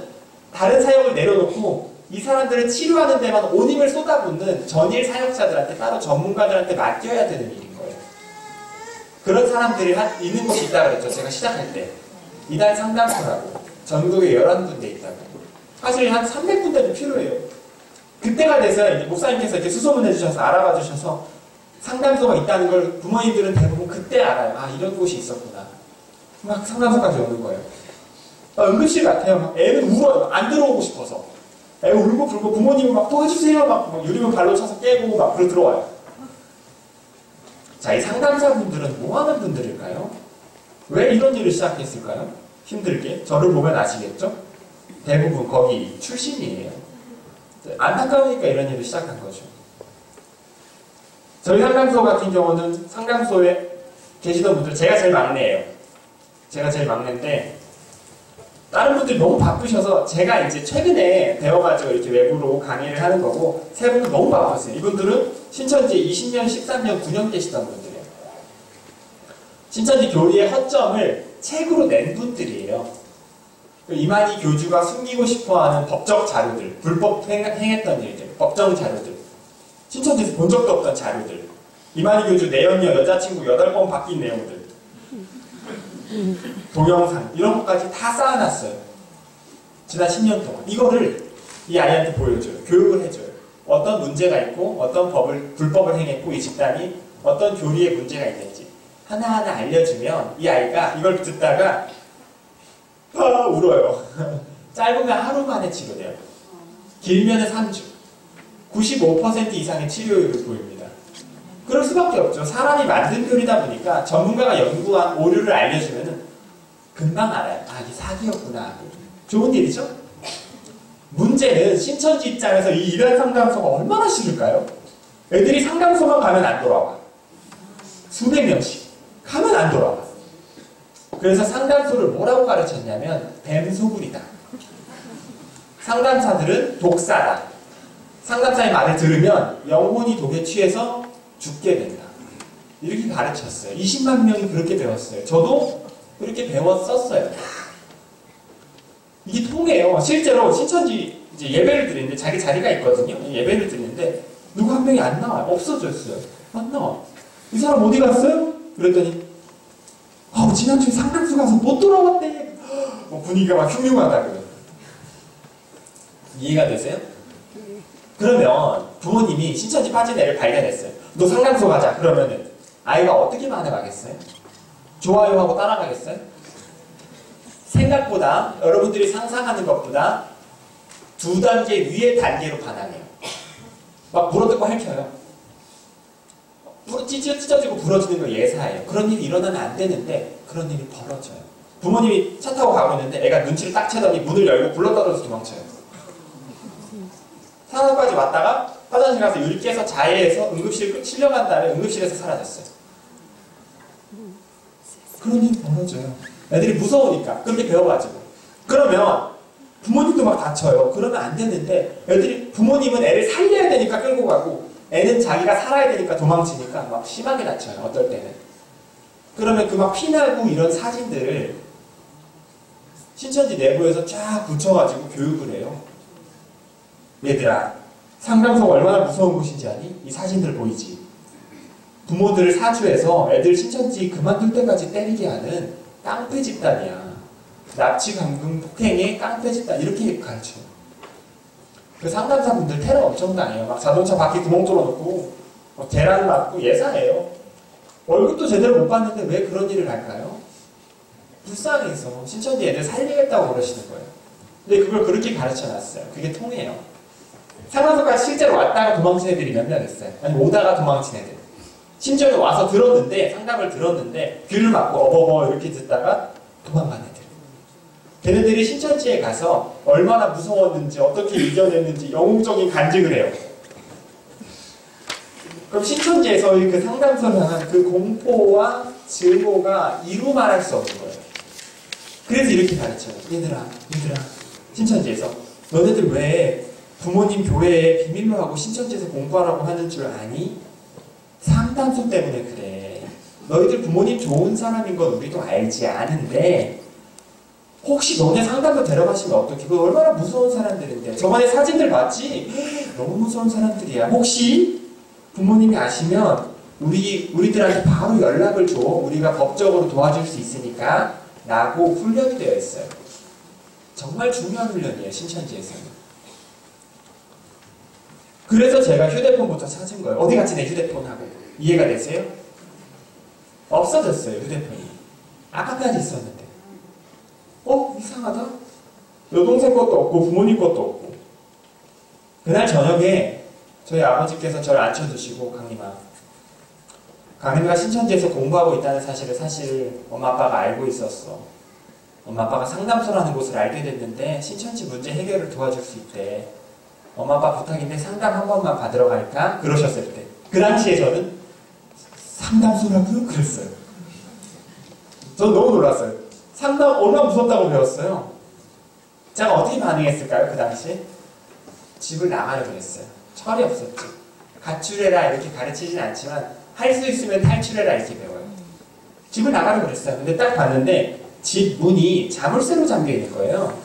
다른 사역을 내려놓고 이 사람들을 치료하는 데만 온 힘을 쏟아붓는 전일 사역자들한테 따로 전문가들한테 맡겨야 되는 일인 거예요. 그런 사람들이 있는 곳이 있다고 그랬죠. 제가 시작할 때. 이달 상담소라고 전국에 11군데 있다고. 사실 한 300군데도 필요해요. 그때가 돼서 이제 목사님께서 이렇게 수소문해 주셔서 알아봐 주셔서 상담소가 있다는 걸 부모님들은 대부분 그때 알아요. 아, 이런 곳이 있었구나. 막 상담소까지 오는 거예요. 응급실 같아요. 막 애는 울어요. 안 들어오고 싶어서. 애 울고 불고 부모님은 막 도와주세요. 막 유리문 발로 쳐서 깨고 막 그러 들어와요. 자, 이 상담사분들은 뭐 하는 분들일까요? 왜 이런 일을 시작했을까요? 힘들게. 저를 보면 아시겠죠? 대부분 거기 출신이에요. 안타까우니까 이런 일을 시작한 거죠. 저희 상담소 같은 경우는 상담소에 계시던 분들, 제가 제일 막내예요. 제가 제일 막내인데 다른 분들이 너무 바쁘셔서 제가 이제 최근에 배워가지고 이렇게 외부로 강의를 하는 거고, 세 분은 너무 바쁘세요. 이분들은 신천지에 20년, 13년, 9년 계시던 분들이에요. 신천지 교리의 허점을 책으로 낸 분들이에요. 이만희 교주가 숨기고 싶어하는 법적 자료들, 불법 행했던 일들, 법정 자료들, 신천지에서 본 적도 없던 자료들, 이만희 교주 내연녀 여자친구 8번 바뀐 내용들, 동영상, 이런 것까지 다 쌓아놨어요. 지난 10년 동안. 이거를 이 아이한테 보여줘요. 교육을 해줘요. 어떤 문제가 있고, 어떤 불법을 행했고, 이 집단이 어떤 교리에 문제가 있는지 하나하나 알려주면 이 아이가 이걸 듣다가 울어요. 짧으면 하루 만에 치료돼요. 길면은 3주. 95% 이상의 치료율을 보입니다. 그럴 수밖에 없죠. 사람이 만든 교리다 보니까 전문가가 연구한 오류를 알려주면은 금방 알아요. 아, 이게 사기였구나. 좋은 일이죠? 문제는 신천지 입장에서 이 이단 상담소가 얼마나 싫을까요? 애들이 상담소만 가면 안 돌아와. 수백 명씩. 가면 안 돌아와. 그래서 상담소를 뭐라고 가르쳤냐면 뱀소굴이다. 상담사들은 독사다. 상담사의 말을 들으면 영혼이 독에 취해서 죽게 된다. 이렇게 가르쳤어요. 20만 명이 그렇게 배웠어요. 저도 그렇게 배웠었어요. 이게 통해요. 실제로 신천지 이제 예배를 드리는데 자기 자리가 있거든요. 예배를 드리는데 누구 한 명이 안 나와요. 없어졌어요. 안 나와. 이 사람 어디 갔어요? 그랬더니 지난주에 상담소 가서 못 돌아왔대. 분위기가 막 흉흉하다고요. 이해가 되세요? 그러면 부모님이 신천지 빠진 애를 발견했어요. 너 상담소 가자. 그러면은 아이가 어떻게 반응하겠어요? 좋아요 하고 따라가겠어요? 생각보다 여러분들이 상상하는 것보다 2단계 위의 단계로 반항해요. 막 물어뜯고 핥혀요. 찢어지고 부러지는 거 예사예요. 그런 일이 일어나면 안 되는데 그런 일이 벌어져요. 부모님이 차 타고 가고 있는데 애가 눈치를 딱 채더니 문을 열고 굴러떨어져서 도망쳐요. 산업까지 왔다가 화장실 가서 유리 깨서 자해해서 응급실 실려간 다음에 응급실에서 사라졌어요. 그런 일이 벌어져요. 애들이 무서우니까 그렇게 배워가지고. 그러면 부모님도 막 다쳐요. 그러면 안 되는데 애들이 부모님은 애를 살려야 되니까 끌고 가고 애는 자기가 살아야 되니까 도망치니까 막 심하게 다쳐요. 어떨 때는. 그러면 그 막 피나고 이런 사진들을 신천지 내부에서 쫙 붙여가지고 교육을 해요. 얘들아, 상담소가 얼마나 무서운 곳인지 아니? 이 사진들 보이지? 부모들을 사주해서 애들 신천지 그만둘 때까지 때리게 하는 깡패 집단이야. 납치, 감금, 폭행의 깡패 집단 이렇게 가르쳐요. 그 상담사분들 테러 엄청 당해요. 막 자동차 바퀴 구멍 뚫어놓고 계란 맞고 예사해요. 월급도 제대로 못 받는데 왜 그런 일을 할까요? 불쌍해서 신천지 애들 살리겠다고 그러시는 거예요. 근데 그걸 그렇게 가르쳐놨어요. 그게 통해요. 상담소까지 실제로 왔다가 도망친 애들이 몇 명 있어요. 아니 오다가 도망친 애들. 심지어는 와서 들었는데 상담을 들었는데 귀를 막고 어버버 이렇게 듣다가 도망간 애들. 걔네들이 신천지에 가서 얼마나 무서웠는지 어떻게 이겨냈는지 영웅적인 간증을 해요. 그럼 신천지에서의 그 상담소를 향한 그 공포와 증오가 이루 말할 수 없는 거예요. 그래서 이렇게 가르쳐요. 얘들아 신천지에서 너네들 왜 부모님 교회에 비밀로 하고 신천지에서 공부하라고 하는 줄 아니? 상담소 때문에 그래. 너희들 부모님 좋은 사람인 건 우리도 알지 아는데 혹시 너네 상담소 데려가시면 어떡해? 그거 얼마나 무서운 사람들인데. 저번에 사진들 봤지? 너무 무서운 사람들이야. 혹시 부모님이 아시면 우리들한테 바로 연락을 줘. 우리가 법적으로 도와줄 수 있으니까 라고 훈련이 되어 있어요. 정말 중요한 훈련이에요. 신천지에서는. 그래서 제가 휴대폰부터 찾은 거예요. 어디 갔지 내 휴대폰하고. 이해가 되세요? 없어졌어요. 휴대폰이. 아까까지 있었는데. 이상하다? 여동생 것도 없고 부모님 것도 없고. 그날 저녁에 저희 아버지께서 저를 앉혀두시고 강림아 신천지에서 공부하고 있다는 사실을 엄마 아빠가 알고 있었어. 엄마 아빠가 상담소라는 곳을 알게 됐는데 신천지 문제 해결을 도와줄 수 있대. 엄마 아빠 부탁인데 상담 한 번만 받으러 갈까? 그러셨을 때 그 당시에 저는 상담소라고요? 그랬어요. 전 너무 놀랐어요. 상담 얼마나 무섭다고 배웠어요. 제가 어떻게 반응했을까요? 그 당시에 집을 나가려고 했어요. 철이 없었죠. 가출해라 이렇게 가르치진 않지만 할 수 있으면 탈출해라 이렇게 배워요. 집을 나가려고 그랬어요. 근데 딱 봤는데 집 문이 자물쇠로 잠겨있는 거예요.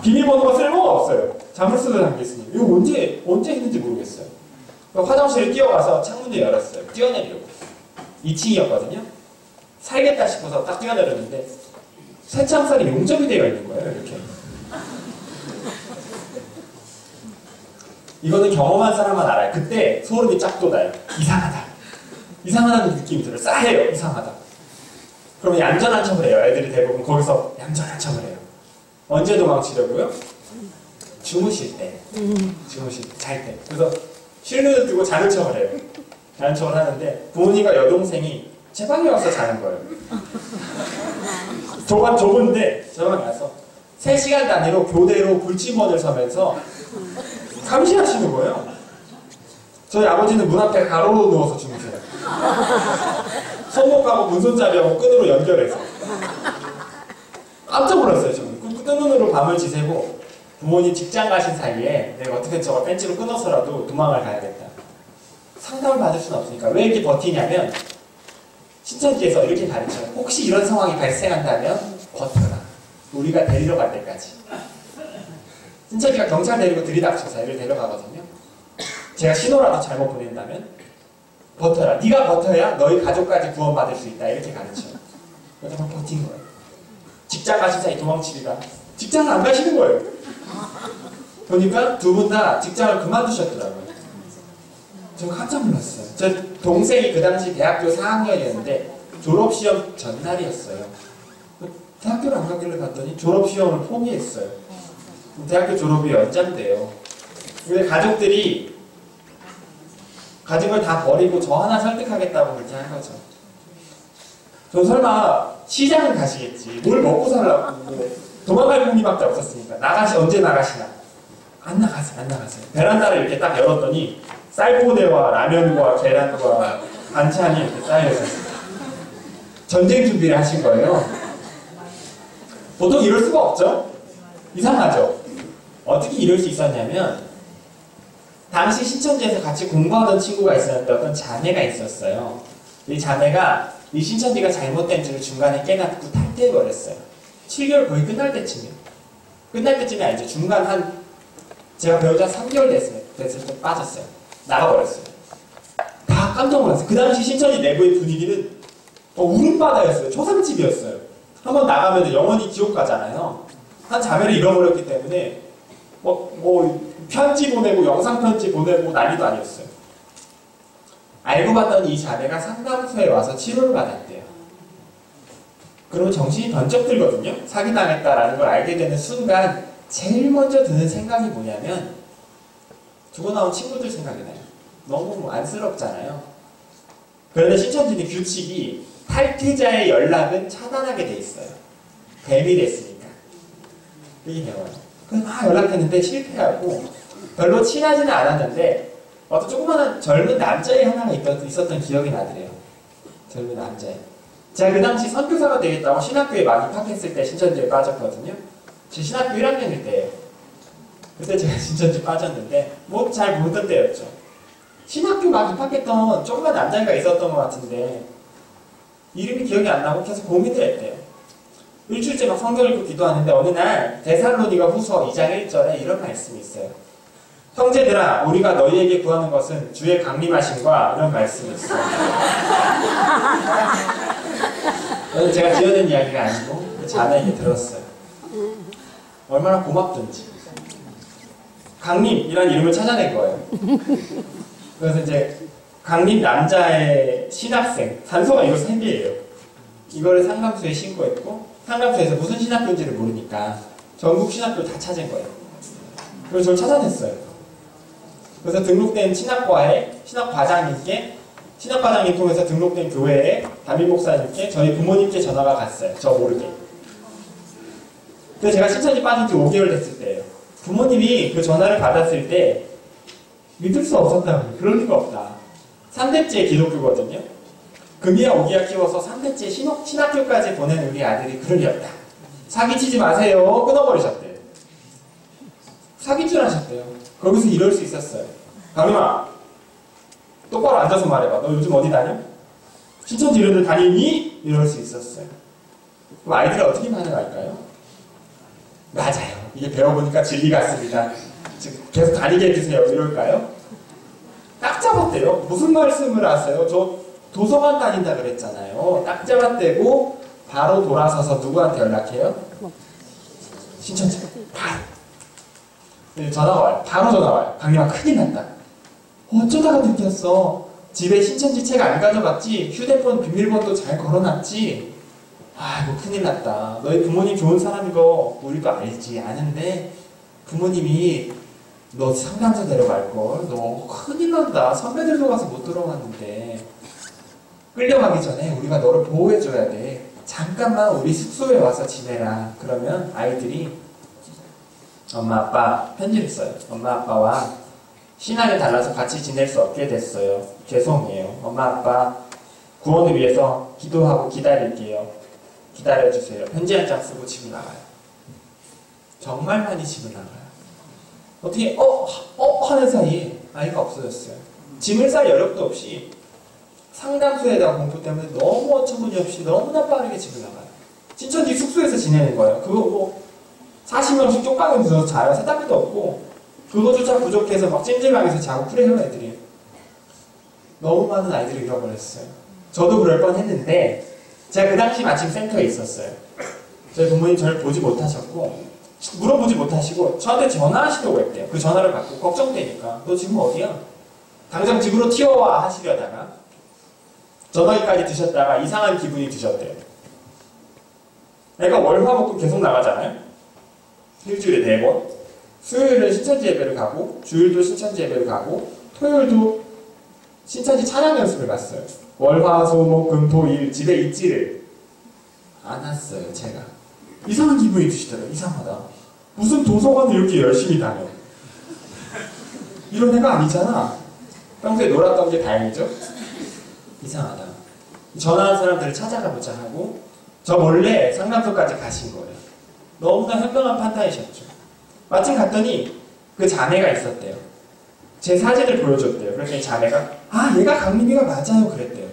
비밀번호가 쓸모가 없어요. 자물쇠로 잠겨있으니 이거 언제 했는지 모르겠어요. 화장실에 뛰어가서 창문을 열었어요. 뛰어내리려고. 2층이었거든요. 살겠다 싶어서 딱 뛰어내렸는데 쇠창살이 용접이 되어 있는 거예요. 이렇게. 이거는 경험한 사람만 알아요. 그때 소름이 쫙 돋아요. 이상하다는 느낌이 들어요. 싸해요. 이상하다. 그러면 얌전한 척을 해요. 애들이 대부분 거기서 얌전한 척을 해요. 언제 도망치려고요? 주무실 때. 잘 때. 그래서 쉴 눈을 뜨고 자는 척을 해요. 자는 척을 하는데 부모님과 여동생이 제 방에 와서 자는 거예요. 조금 좁은데 제 방에 와서 3시간 단위로 교대로 불침원을 서면서 감시하시는 거예요. 저희 아버지는 문 앞에 가로로 누워서 주무세요. 손목하고 문손잡이하고 끈으로 연결해서. 깜짝 놀랐어요. 저는. 끈 눈으로 밤을 지새고 부모님 직장 가신 사이에 내가 어떻게 저걸 벤치로 끊어서라도 도망을 가야겠다. 상담을 받을 수는 없으니까. 왜 이렇게 버티냐면 신천지에서 이렇게 가르쳐요. 혹시 이런 상황이 발생한다면 버텨라. 우리가 데리러 갈 때까지. 신천지가 경찰 데리고 들이닥쳐서 애를 데려가거든요. 제가 신호라도 잘못 보낸다면 버텨라. 네가 버텨야 너희 가족까지 구원받을 수 있다. 이렇게 가르쳐요. 그래서 막 버틴 거예요. 직장 가신 사이 도망치기가 직장을 안 가시는 거예요. 보니까 두 분 다 직장을 그만두셨더라고요. 저 깜짝 놀랐어요. 저 동생이 그 당시 대학교 4학년이었는데 졸업시험 전날이었어요. 대학교를 안 가길래 갔더니 졸업시험을 포기했어요. 대학교 졸업이 연장돼요. 근데 가족들이 가진 걸 다 버리고 저 하나 설득하겠다고 그렇게 한 거죠. 전 설마 시장을 가시겠지. 뭘 먹고 살라고. 도망갈 공기밖에 없었으니까. 언제 나가시나. 안 나가세요. 베란다를 이렇게 딱 열었더니 쌀보대와 라면과 계란과 반찬이 이렇게 쌓여있었어요. 전쟁 준비를 하신 거예요. 보통 이럴 수가 없죠? 이상하죠? 어떻게 이럴 수 있었냐면 당시 신천지에서 같이 공부하던 친구가 있었는데 어떤 자매가 있었어요. 이 자매가 이 신천지가 잘못된 줄을 중간에 깨닫고 탈퇴해버렸어요. 7개월 거의 끝날 때쯤이에요. 끝날 때쯤이 아니죠. 중간 제가 배운 지 한 3개월 됐을 때 빠졌어요. 나가버렸어요. 다 깜짝 놀랐어요. 그 당시 신천지 내부의 분위기는 울음바다였어요. 초상집이었어요. 한번 나가면 영원히 지옥 가잖아요. 한 자매를 잃어버렸기 때문에 편지 보내고 영상 편지 보내고 난리도 아니었어요. 알고 봤더니 이 자매가 상담소에 와서 치료를 받았대요. 그러면 정신이 번쩍 들거든요. 사기당했다라는 걸 알게 되는 순간 제일 먼저 드는 생각이 뭐냐면 죽어나온 친구들 생각이 나요. 너무 안쓰럽잖아요. 그런데 신천지는 규칙이 탈퇴자의 연락은 차단하게 돼 있어요. 뱀이 됐으니까. 그게 배워요. 그래서 막 연락했는데 실패하고 별로 친하지는 않았는데 어떤 조그마한 젊은 남자애 하나가 있었던 기억이 나더래요. 젊은 남자애. 제가 그 당시 선교사가 되겠다고 신학교에 막 입학했을 때 신천지에 빠졌거든요. 제 신학교 1학년일 때예요. 그때 제가 신천지 빠졌는데 잘 모르던 때였죠. 신학교 막 입학했던 조그만 남자애가 있었던 것 같은데 이름이 기억이 안 나고 계속 고민을 했대요. 일주일째 막 성경 읽고 기도하는데 어느 날 데살로니가 후서 2장 1절에 이런 말씀이 있어요. 형제들아 우리가 너희에게 구하는 것은 주의 강림하심과 이런 말씀이 있어요. 이건 제가 지어낸 이야기가 아니고 그 자매에게 들었어요. 얼마나 고맙던지. 강림이라는 이름을 찾아낸 거예요. 그래서 이제 강림 남자의 신학생 단서가 이거 3개예요. 이거를 상담소에 신고했고 상담소에서 무슨 신학교인지를 모르니까 전국 신학교를 다 찾은 거예요. 그래서 저를 찾아냈어요. 그래서 등록된 신학과에 신학과장님께 신학과장님 통해서 등록된 교회에 담임 목사님께 저희 부모님께 전화가 갔어요. 저 모르게. 그래서 제가 신천지 빠진 지 5개월 됐을 때예요. 부모님이 그 전화를 받았을 때 믿을 수 없었다고. 그럴 리가 없다. 3대째 기독교거든요. 금이야 오기야 키워서 3대째 신학교까지 보낸 우리 아들이 그럴 리 없다. 사기치지 마세요. 끊어버리셨대요. 사기질 하셨대요. 거기서 이럴 수 있었어요. 강림아 똑바로 앉아서 말해봐. 너 요즘 어디 다녀? 신천지 이런 데 다니니? 이럴 수 있었어요. 그럼 아이들이 어떻게 반응할까요? 맞아요. 이게 배워보니까 진리 같습니다. 계속 다니게 해주세요. 이럴까요? 딱 잡았대요. 무슨 말씀을 하세요? 저 도서관 다닌다 그랬잖아요. 딱 잡아떼고 바로 돌아서서 누구한테 연락해요? 신천지. 바로. 전화가 와요. 바로 전화 와요. 강림아 큰일 났다. 어쩌다가 느꼈어. 집에 신천지 책 안 가져갔지? 휴대폰 비밀번호 잘 걸어놨지? 아이고 큰일 났다. 너희 부모님 좋은 사람인 거 우리도 알지. 아는데 부모님이 너 상담소 데려갈걸. 너 큰일 난다. 선배들도 가서 못 들어갔는데 끌려가기 전에 우리가 너를 보호해줘야 돼. 잠깐만 우리 숙소에 와서 지내라. 그러면 아이들이 엄마 아빠 편지를 써요. 엄마 아빠와 신앙이 달라서 같이 지낼 수 없게 됐어요. 죄송해요. 엄마 아빠 구원을 위해서 기도하고 기다릴게요. 기다려주세요. 편지 한 장 쓰고 집을 나가요. 정말 많이 집을 나가요. 어떻게 하는 사이에 아이가 없어졌어요. 짐을 쌀 여력도 없이 상담소에 대한 공포 때문에 너무 어처구니없이 너무나 빠르게 집을 나가요. 신천지 숙소에서 지내는 거예요. 그거 뭐 40명씩 쪽방에 누워서 자요. 세탁기도 없고 그거조차 부족해서 막 찜질방에서 자고 그래요 애들이. 너무 많은 아이들을 잃어버렸어요. 저도 그럴 뻔했는데 제가 그 당시 마침 센터에 있었어요. 저희 부모님 저를 보지 못하셨고 물어보지 못하시고 저한테 전화하시려고 했대요. 그 전화를 받고 걱정되니까 너 지금 어디야? 당장 집으로 튀어와 하시려다가 전화기까지 드셨다가 이상한 기분이 드셨대요. 애가 월화목금 계속 나가잖아요. 일주일에 4번. 수요일은 신천지 예배를 가고 주일도 신천지 예배를 가고 토요일도 신천지 찬양 연습을 갔어요. 월화수목금토일 집에 있지를 않았어요. 제가 이상한 기분이 드시더라고요. 이상하다. 무슨 도서관을 이렇게 열심히 다녀. 이런 애가 아니잖아. 평소에 놀았던 게 다행이죠. 이상하다. 전화한 사람들을 찾아가보자 하고 저 몰래 상담소까지 가신 거예요. 너무나 현명한 판단이셨죠. 마침 갔더니 그 자매가 있었대요. 제 사진을 보여줬대요. 그랬더니 자매가 아 얘가 강림이가 맞아요 그랬대요.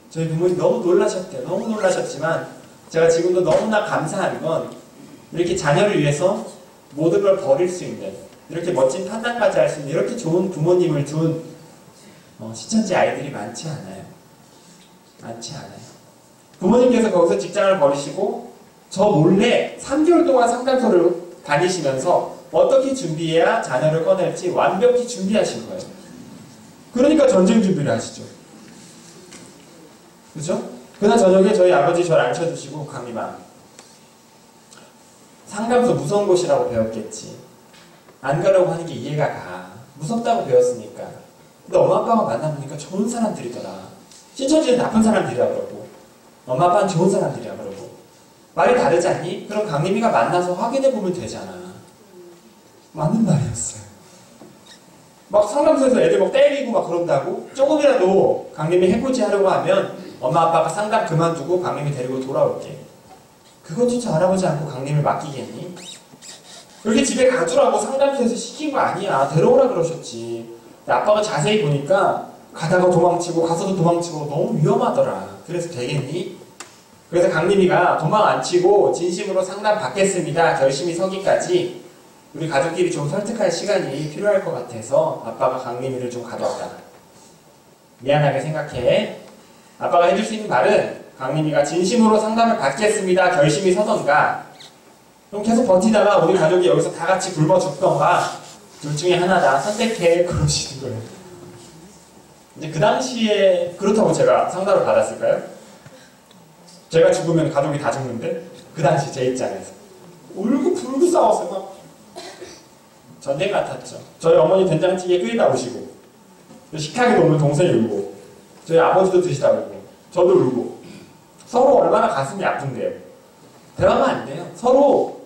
저희 부모님 너무 놀라셨대요. 너무 놀라셨지만 제가 지금도 너무나 감사한 건 이렇게 자녀를 위해서 모든 걸 버릴 수 있는 이렇게 멋진 판단까지 할 수 있는 이렇게 좋은 부모님을 둔 신천지 아이들이 많지 않아요. 많지 않아요. 부모님께서 거기서 직장을 버리시고 저 몰래 3개월 동안 상담소를 다니시면서 어떻게 준비해야 자녀를 꺼낼지 완벽히 준비하신 거예요. 그러니까 전쟁 준비를 하시죠. 그죠? 그날 저녁에 저희 아버지 저를 앉혀주시고 강림아 상담소 무서운 곳이라고 배웠겠지. 안 가려고 하는 게 이해가 가. 무섭다고 배웠으니까. 근데 엄마 아빠가 만나보니까 좋은 사람들이더라. 신천지는 나쁜 사람들이라 그러고 엄마 아빠는 좋은 사람들이라 그러고 말이 다르지 않니? 그럼 강림이가 만나서 확인해보면 되잖아. 맞는 말이었어요. 막 상담소에서 애들 막 때리고 막 그런다고 조금이라도 강림이 해보지 하려고 하면 엄마 아빠가 상담 그만두고 강림이 데리고 돌아올게. 그것조차 알아보지 않고 강림을 맡기겠니? 그렇게 집에 가두라고 상담소에서 시킨 거 아니야. 데려오라 그러셨지. 근데 아빠가 자세히 보니까 가다가 도망치고 가서도 도망치고 너무 위험하더라. 그래서 되겠니? 그래서 강림이가 도망 안 치고 진심으로 상담 받겠습니다. 결심이 서기까지 우리 가족끼리 좀 설득할 시간이 필요할 것 같아서 아빠가 강림이를 좀 가뒀다. 미안하게 생각해. 아빠가 해줄 수 있는 말은 강림이가 진심으로 상담을 받겠습니다. 결심이 서던가 그럼 계속 버티다가 우리 가족이 여기서 다 같이 굶어 죽던가 둘 중에 하나다. 선택해. 그러시는 거예요. 이제 그 당시에 그렇다고 제가 상담을 받았을까요? 제가 죽으면 가족이 다 죽는데 그 당시 제 입장에서 울고 불고 싸웠어요. 막 전쟁 같았죠. 저희 어머니 된장찌개 끓이다 오시고 식탁에 놓으면 동생이 울고 저희 아버지도 드시다 울고 저도 울고 서로 얼마나 가슴이 아픈데요. 대화가 안 돼요. 서로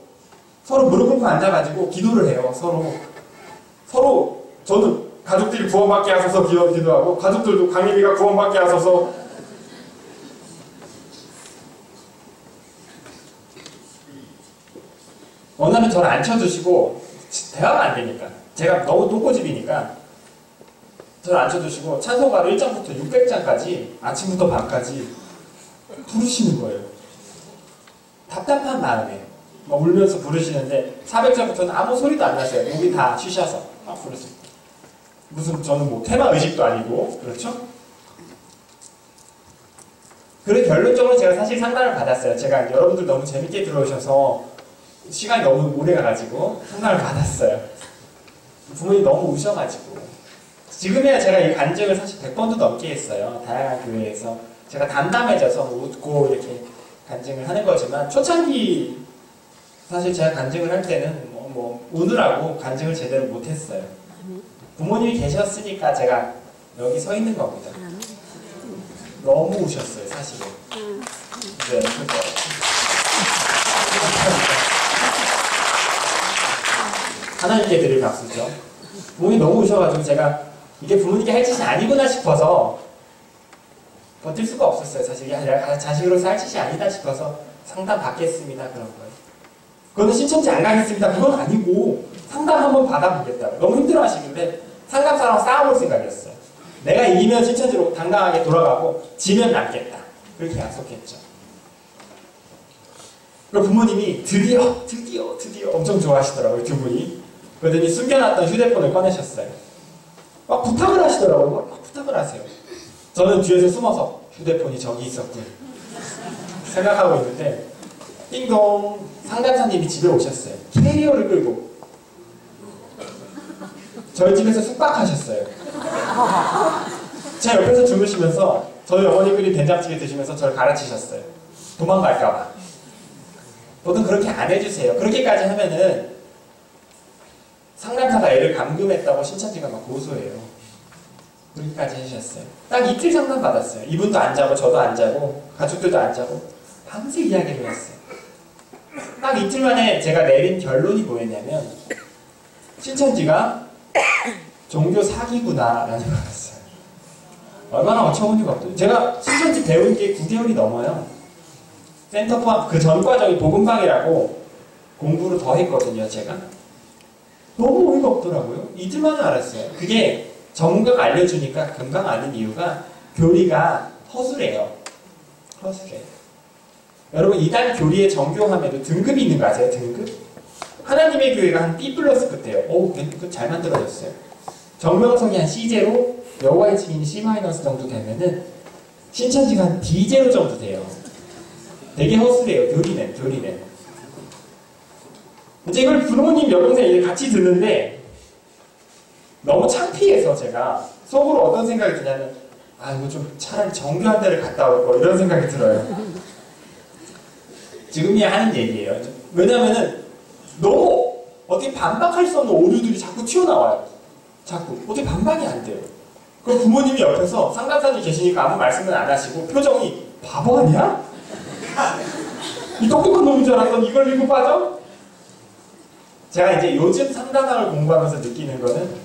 무릎 꿇고 앉아가지고 기도를 해요. 서로 저는 가족들이 구원받게 하소서 기도하고 가족들도 강림이가 구원받게 하소서. 어느 날은 저를 앉혀주시고 대화가 안 되니까 제가 너무 똥꼬집이니까 저를 앉혀주시고 찬송가를 1장부터 600장까지 아침부터 밤까지 부르시는 거예요. 답답한 마음에 막 울면서 부르시는데 400장부터는 아무 소리도 안 났어요. 목이 다 쉬셔서 막 부르세요. 무슨 저는 뭐 테마 의식도 아니고 그렇죠? 그리고 결론적으로 제가 사실 상담을 받았어요. 제가 여러분들 너무 재밌게 들어오셔서 시간이 너무 오래 가가지고 상담을 받았어요. 부모님 너무 우셔가지고 지금이야 제가 이 간증을 사실 100번도 넘게 했어요. 다양한 교회에서 제가 담담해져서 웃고 이렇게 간증을 하는 거지만 초창기 사실 제가 간증을 할 때는 뭐 우느라고 간증을 제대로 못했어요. 부모님이 계셨으니까 제가 여기 서 있는 겁니다. 너무 우셨어요 사실은. 네, 그거. 하나님께 드릴 박수죠. 부모님 너무 우셔가지고 제가 이게 부모님께 할 짓이 아니구나 싶어서 버틸 수가 없었어요. 사실 이게 내가 자식으로서 할 짓이 아니다 싶어서 상담 받겠습니다 그런 거예요. 그거는 신천지 안 가겠습니다 그건 아니고 상담 한번 받아보겠다고. 너무 힘들어 하시길래 상담사랑 싸워볼 생각이었어요. 내가 이기면 신천지로 당당하게 돌아가고 지면 남겠다. 그렇게 약속했죠. 그리고 부모님이 드디어 엄청 좋아하시더라고요. 두 분이. 그러더니 숨겨놨던 휴대폰을 꺼내셨어요. 막 부탁을 하시더라고요. 막 부탁을 하세요. 저는 뒤에서 숨어서 휴대폰이 저기 있었군 생각하고 있는데 띵동 상담사님이 집에 오셨어요. 캐리어를 끌고 저희 집에서 숙박하셨어요. 제 옆에서 주무시면서 저희 어머니 끓인 된장찌개 드시면서 저를 가르치셨어요. 도망갈까봐. 너는 그렇게 안 해주세요. 그렇게까지 하면은 상담사가 애를 감금했다고 신천지가 막 고소해요. 그렇게까지 해주셨어요. 딱 이틀 상담 받았어요. 이분도 안 자고 저도 안 자고 가족들도 안 자고 밤새 이야기를 했어요. 딱 이틀 만에 제가 내린 결론이 뭐였냐면 신천지가 종교 사기구나 라는 거였어요. 얼마나 어처구니가 없죠. 제가 신천지 배운 게 9개월이 넘어요. 센터 포함 그 전 과정이 복음방이라고 공부를 더 했거든요. 제가 너무 어이가 없더라고요. 이틀 만에 알았어요. 그게 전문가가 알려주니까 금방 아는 이유가 교리가 허술해요. 허술해. 여러분 이단 교리의 정교함에도 등급이 있는 거 아세요? 등급? 하나님의 교회가 한 B 플러스 끝에요. 오, 그 잘 만들어졌어요. 정명석이 한 C제로, 여호와의 증인이 C 마이너스 정도 되면은 신천지가 한 D제로 정도 돼요. 되게 허술해요. 교리는. 이제 이걸 부모님 여동생 이제 같이 듣는데 너무 창피해서 제가 속으로 어떤 생각이 드냐면 아 이거 좀 차라리 정교한 데를 갔다 올 거 이런 생각이 들어요. 지금이야 하는 얘기예요. 왜냐면은 너무 어떻게 반박할 수 없는 오류들이 자꾸 튀어나와요. 자꾸 어떻게 반박이 안 돼요. 그럼 부모님이 옆에서 상담사님 계시니까 아무 말씀은 안 하시고 표정이 바보 아니야? 이 똑똑한 놈인 줄 알았더니 이걸 믿고 빠져? 제가 이제 요즘 상담학을 공부하면서 느끼는 거는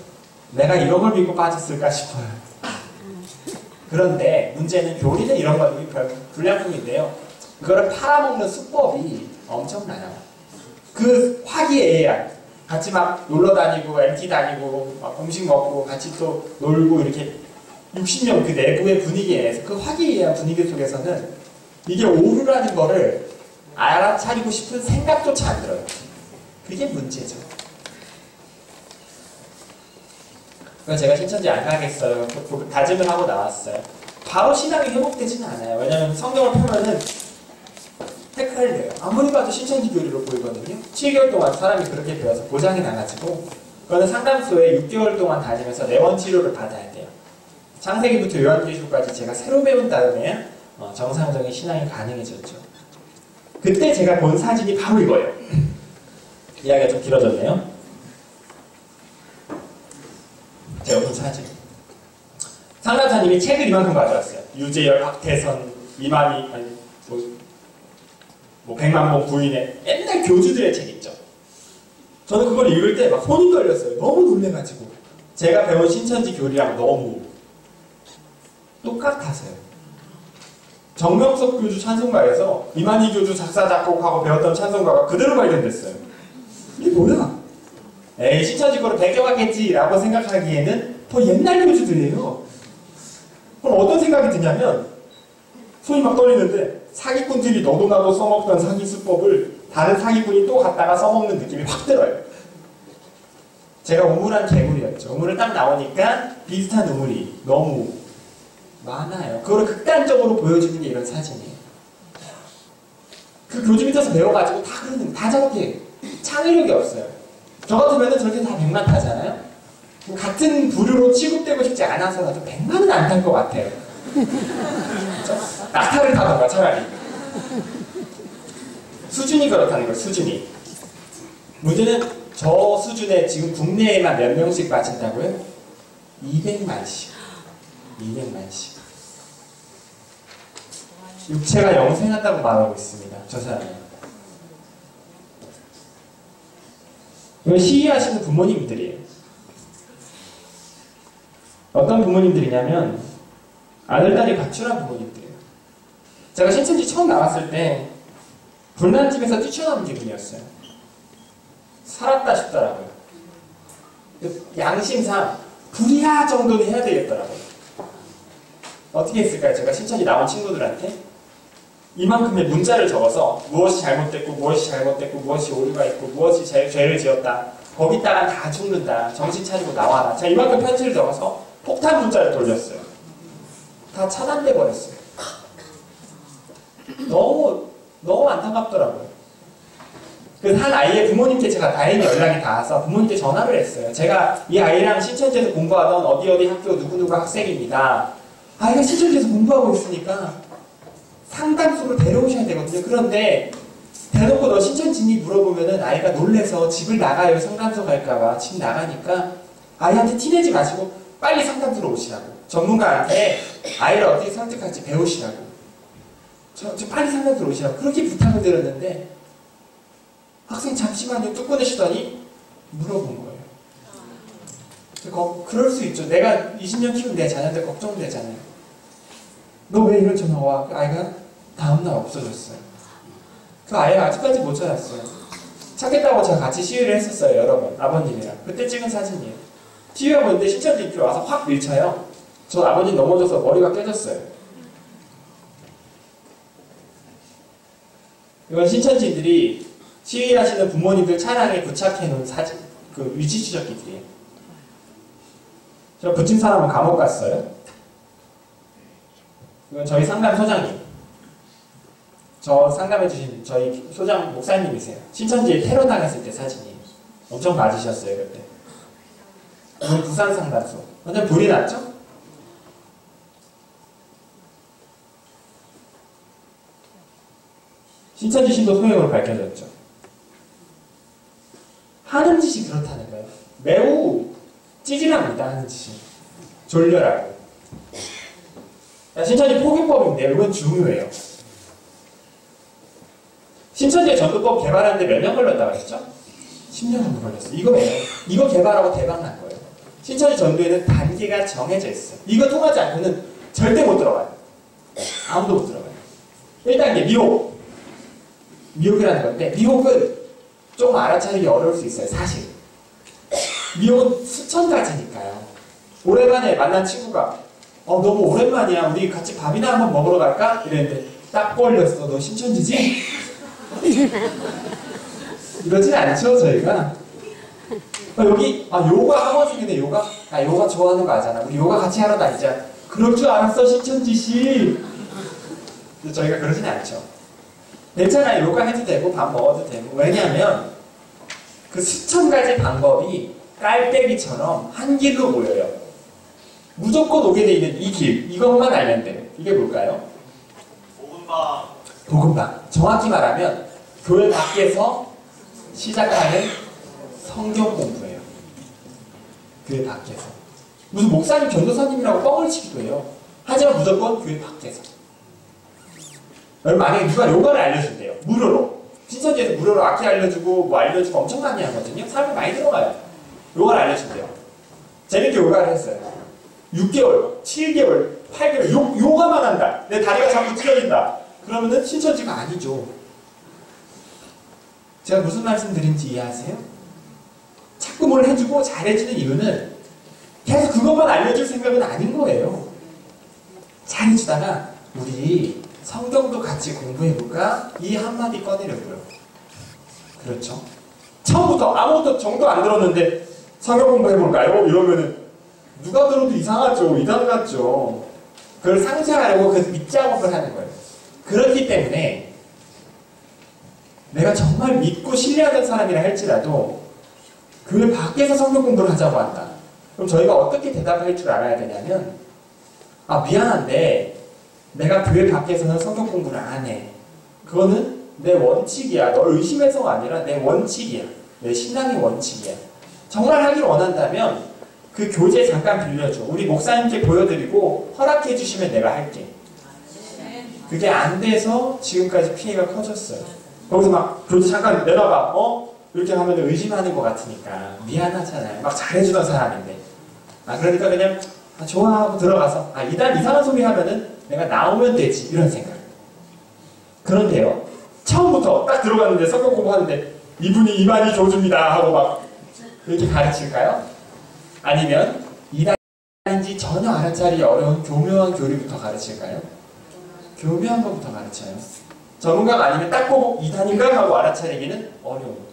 내가 이런 걸 믿고 빠졌을까 싶어요. 그런데 문제는 교리는 이런 것들이 불량품인데요. 그거를 팔아먹는 수법이 엄청나요. 그 화기애애한 같이 막 놀러 다니고 MT 다니고 막 음식 먹고 같이 또 놀고 이렇게 60년 그 내부의 분위기에 그 화기애애한 분위기 속에서는 이게 오류라는 거를 알아차리고 싶은 생각조차 안 들어요. 그게 문제죠. 그래서 제가 신천지 안 가겠어요. 다짐을 하고 나왔어요. 바로 신앙이 회복되지는 않아요. 왜냐면 성경을 펴면은 헷갈려요. 아무리 봐도 신천지 교리로 보이거든요. 7개월 동안 사람이 그렇게 배워서 고장이 나가지고 그거는 상담소에 6개월 동안 다니면서 내원 치료를 받아야 돼요. 창세기부터 요한계시록까지 제가 새로 배운 다음에 정상적인 신앙이 가능해졌죠. 그때 제가 본 사진이 바로 이거예요. 이야기가 좀 길어졌네요. 제가 본 사진. 상담사님이 책을 이만큼 가져왔어요. 유재열, 박태선, 이만희, 아니 뭐 백만봉 부인의 옛날 교주들의 책 있죠. 저는 그걸 읽을 때 막 손이 떨렸어요. 너무 놀래가지고 제가 배운 신천지 교리랑 너무 똑같아서요. 정명석 교주 찬송가에서 이만희 교주 작사 작곡하고 배웠던 찬송가가 그대로 발견됐어요. 이게 뭐야? 에이 신천지 거를 베껴갔겠지라고 생각하기에는 더 옛날 교주들이에요. 그럼 어떤 생각이 드냐면 손이 막 떨리는데 사기꾼들이 너도 나도 써먹던 사기 수법을 다른 사기꾼이 또 갖다가 써먹는 느낌이 확 들어요. 제가 우물한 개구리였죠. 우물을 딱 나오니까 비슷한 우물이 너무 많아요. 그걸 극단적으로 보여주는 게 이런 사진이에요. 그 교주 밑에서 배워가지고 다 그러는 다 저렇게 창의력이 없어요. 저 같으면 저렇게 다 100만 타잖아요. 같은 부류로 취급되고 싶지 않아서라도 100만은 안 탈 것 같아요. 낙타를 타던가 차라리. 수준이 그렇다는 거예요. 수준이. 문제는 저 수준에 지금 국내에만 몇 명씩 빠진다고요? 200만씩. 200만씩. 육체가 영생한다고 말하고 있습니다. 저 사람은. 이건 시위하시는 부모님들이에요. 어떤 부모님들이냐면 아들딸이 가출한 부모님들이에요. 제가 신천지 처음 나왔을 때 불난집에서 뛰쳐나온 기분이었어요. 살았다 싶더라고요. 양심상 불이야 정도는 해야 되겠더라고요. 어떻게 했을까요? 제가 신천지 나온 친구들한테 이만큼의 문자를 적어서 무엇이 잘못됐고 무엇이 잘못됐고 무엇이 오류가 있고 무엇이 죄를 지었다. 거기다가 다 죽는다. 정신 차리고 나와라. 제가 이만큼 편지를 적어서 폭탄 문자를 돌렸어요. 다 차단돼 버렸어요. 너무 안타깝더라고요. 그 한 아이의 부모님께 제가 다행히 연락이 닿아서 부모님께 전화를 했어요. 제가 이 아이랑 신천지에서 공부하던 어디 학교 누구누구 학생입니다. 아이가 신천지에서 공부하고 있으니까 상담소로 데려오셔야 되거든요. 그런데 대놓고 너 신천지니 물어보면은 아이가 놀래서 집을 나가요. 상담소 갈까봐. 집 나가니까 아이한테 티내지 마시고 빨리 상담소로 오시라고. 전문가한테 아이를 어떻게 설득할지 배우시라고. 저 빨리 상담소로 오시라고. 그렇게 부탁을 드렸는데 학생 잠시만요 뚝 꺼내시더니 물어본 거예요. 그럴 수 있죠. 내가 20년 키운 내 자녀들 걱정되잖아요. 너 왜 이런 전화가 와? 그 아이가 다음날 없어졌어요. 그 아이가 아직까지 못 찾았어요. 찾겠다고 제가 같이 시위를 했었어요. 여러 번. 아버님이랑. 그때 찍은 사진이에요. TV에 보는데 신천지 입구에 와서 확 밀쳐요. 저 아버님 넘어져서 머리가 깨졌어요. 이건 신천지들이 시위하시는 부모님들 차량에 부착해놓은 사진, 그 위치 추적기들이에요. 저 붙인 사람은 감옥 갔어요. 이건 저희 상담 소장님. 저 상담해주신 저희 소장 목사님이세요. 신천지에 테러 당했을 때 사진이에요. 엄청 맞으셨어요, 그때. 이건 부산 상담소. 완전 불이 났죠? 신천지 신도 소행으로 밝혀졌죠. 하는 짓이 그렇다는 거예요. 매우 찌질합니다, 하는 짓이. 졸렬하고. 신천지 포교법인데 이건 중요해요. 신천지의 전도법 개발하는데 몇 년 걸렸다고 했죠? 10년 정도 걸렸어요. 이거 왜요? 이거 개발하고 대박난 거예요. 신천지 전도에는 단계가 정해져 있어요. 이거 통하지 않고는 절대 못 들어가요. 아무도 못 들어가요. 1단계 미혹. 미혹이라는 건데 미혹은 조금 알아차리기 어려울 수 있어요. 사실. 미혹은 수천 가지니까요. 오랜만에 만난 친구가 너무 오랜만이야. 우리 같이 밥이나 한번 먹으러 갈까? 이랬는데 딱 걸렸어. 너 신천지지? 이러진 않죠, 저희가. 여기 요가 학원생인데 요가? 나 요가 좋아하는 거 알잖아. 우리 요가 같이 하러 다니자. 그럴 줄 알았어, 신천지씨. 저희가 그러진 않죠. 괜찮아요. 요가 해도 되고 밥 먹어도 되고. 왜냐하면 그 수천 가지 방법이 깔때기처럼 한 길로 모여요. 무조건 오게 돼 있는 이 길, 이것만 알면 돼요. 이게 뭘까요? 복음방. 복음방. 정확히 말하면 교회 밖에서 시작하는 성경 공부예요. 교회 밖에서. 무슨 목사님, 전도사님이라고 뻥을 치기도 해요. 하지만 무조건 교회 밖에서. 만약에 누가 요가를 알려준대요. 무료로. 신천지에서 무료로 악기 알려주고 뭐 알려주고 엄청 많이 하거든요. 사람이 많이 들어가요. 요가를 알려준대요. 재밌게 요가를 했어요. 6개월, 7개월, 8개월 요가만 한다. 내 다리가 자꾸 찢어진다. 그러면은 신천지가 아니죠. 제가 무슨 말씀 드린지 이해하세요? 자꾸 뭘 해주고 잘해주는 이유는 계속 그것만 알려줄 생각은 아닌 거예요. 잘해주다가 우리 성경도 같이 공부해볼까? 이 한마디 꺼내려고요. 그렇죠? 처음부터 아무것도 정도 안 들었는데 성경 공부해볼까요? 이러면은 누가 들어도 이상하죠. 이단 같죠. 그걸 상쇄하려고 그 밑작업을 하는 거예요. 그렇기 때문에 내가 정말 믿고 신뢰하던 사람이라 할지라도 교회 밖에서 성경 공부를 하자고 한다. 그럼 저희가 어떻게 대답할 줄 알아야 되냐면 미안한데 내가 교회 밖에서는 성경 공부를 안 해. 그거는 내 원칙이야. 널 의심해서가 아니라 내 원칙이야. 내 신앙의 원칙이야. 정말 하길 원한다면 그 교재 잠깐 빌려줘. 우리 목사님께 보여드리고 허락해 주시면 내가 할게. 그게 안 돼서 지금까지 피해가 커졌어요. 거기서 막 교재 잠깐 내놔봐. 이렇게 하면 의심하는 것 같으니까 미안하잖아요. 막 잘해주던 사람인데. 그러니까 그냥 좋아하고 들어가서 이상한 소리 하면은 내가 나오면 되지. 이런 생각. 그런데요. 처음부터 딱 들어갔는데 성경 공부하는데 이분이 이만희 교주입니다 하고 막 이렇게 가르칠까요? 아니면 인지 전혀 알아차리 어려운 교묘한 교리부터 가르칠까요? 교묘한 것부터 가르쳐요. 전문가가 아니면 딱 보고 2단인가 하고 알아차리기는 어려워요.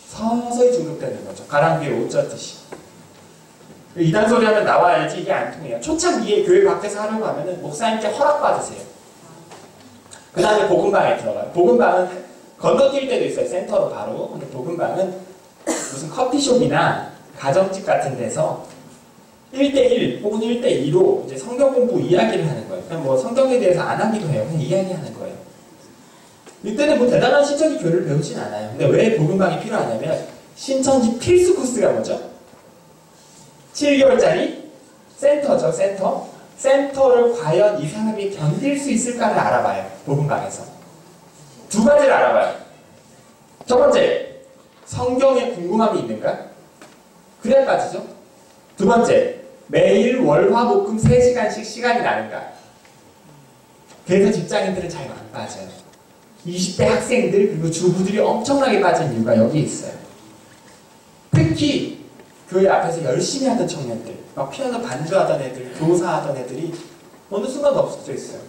서서히 중독되는 거죠. 가랑비에 옷 젖듯이. 2단 소리 하면 나와야지 이게 안 통해요. 초창기에 교회 밖에서 하려고 하면은 목사님께 허락받으세요. 그 다음에 복음방에 들어가요. 복음방은 건너뛸 때도 있어요. 센터로 바로. 근데 복음방은 무슨 커피숍이나 가정집 같은 데서 1대1 혹은 1대2로 이제 성경 공부 이야기를 하는 거예요. 그냥 뭐 성경에 대해서 안 하기도 해요. 그냥 이야기하는 거예요. 이때는 뭐 대단한 신천지 교리를 배우진 않아요. 근데 왜 복음방이 필요하냐면 신천지 필수 코스가 뭐죠? 7개월짜리 센터죠. 센터를 과연 이 사람이 견딜 수 있을까를 알아봐요. 복음방에서. 두 가지를 알아봐요. 첫 번째, 성경에 궁금함이 있는가? 그래야 빠지죠. 두 번째, 매일 월화목금 3시간씩 시간이 나는가? 그래서 직장인들은 잘 안 빠져요. 20대 학생들 그리고 주부들이 엄청나게 빠진 이유가 여기 있어요. 특히 교회 앞에서 열심히 하던 청년들, 막 피아노 반주하던 애들, 교사하던 애들이 어느 순간 없어져 있어요.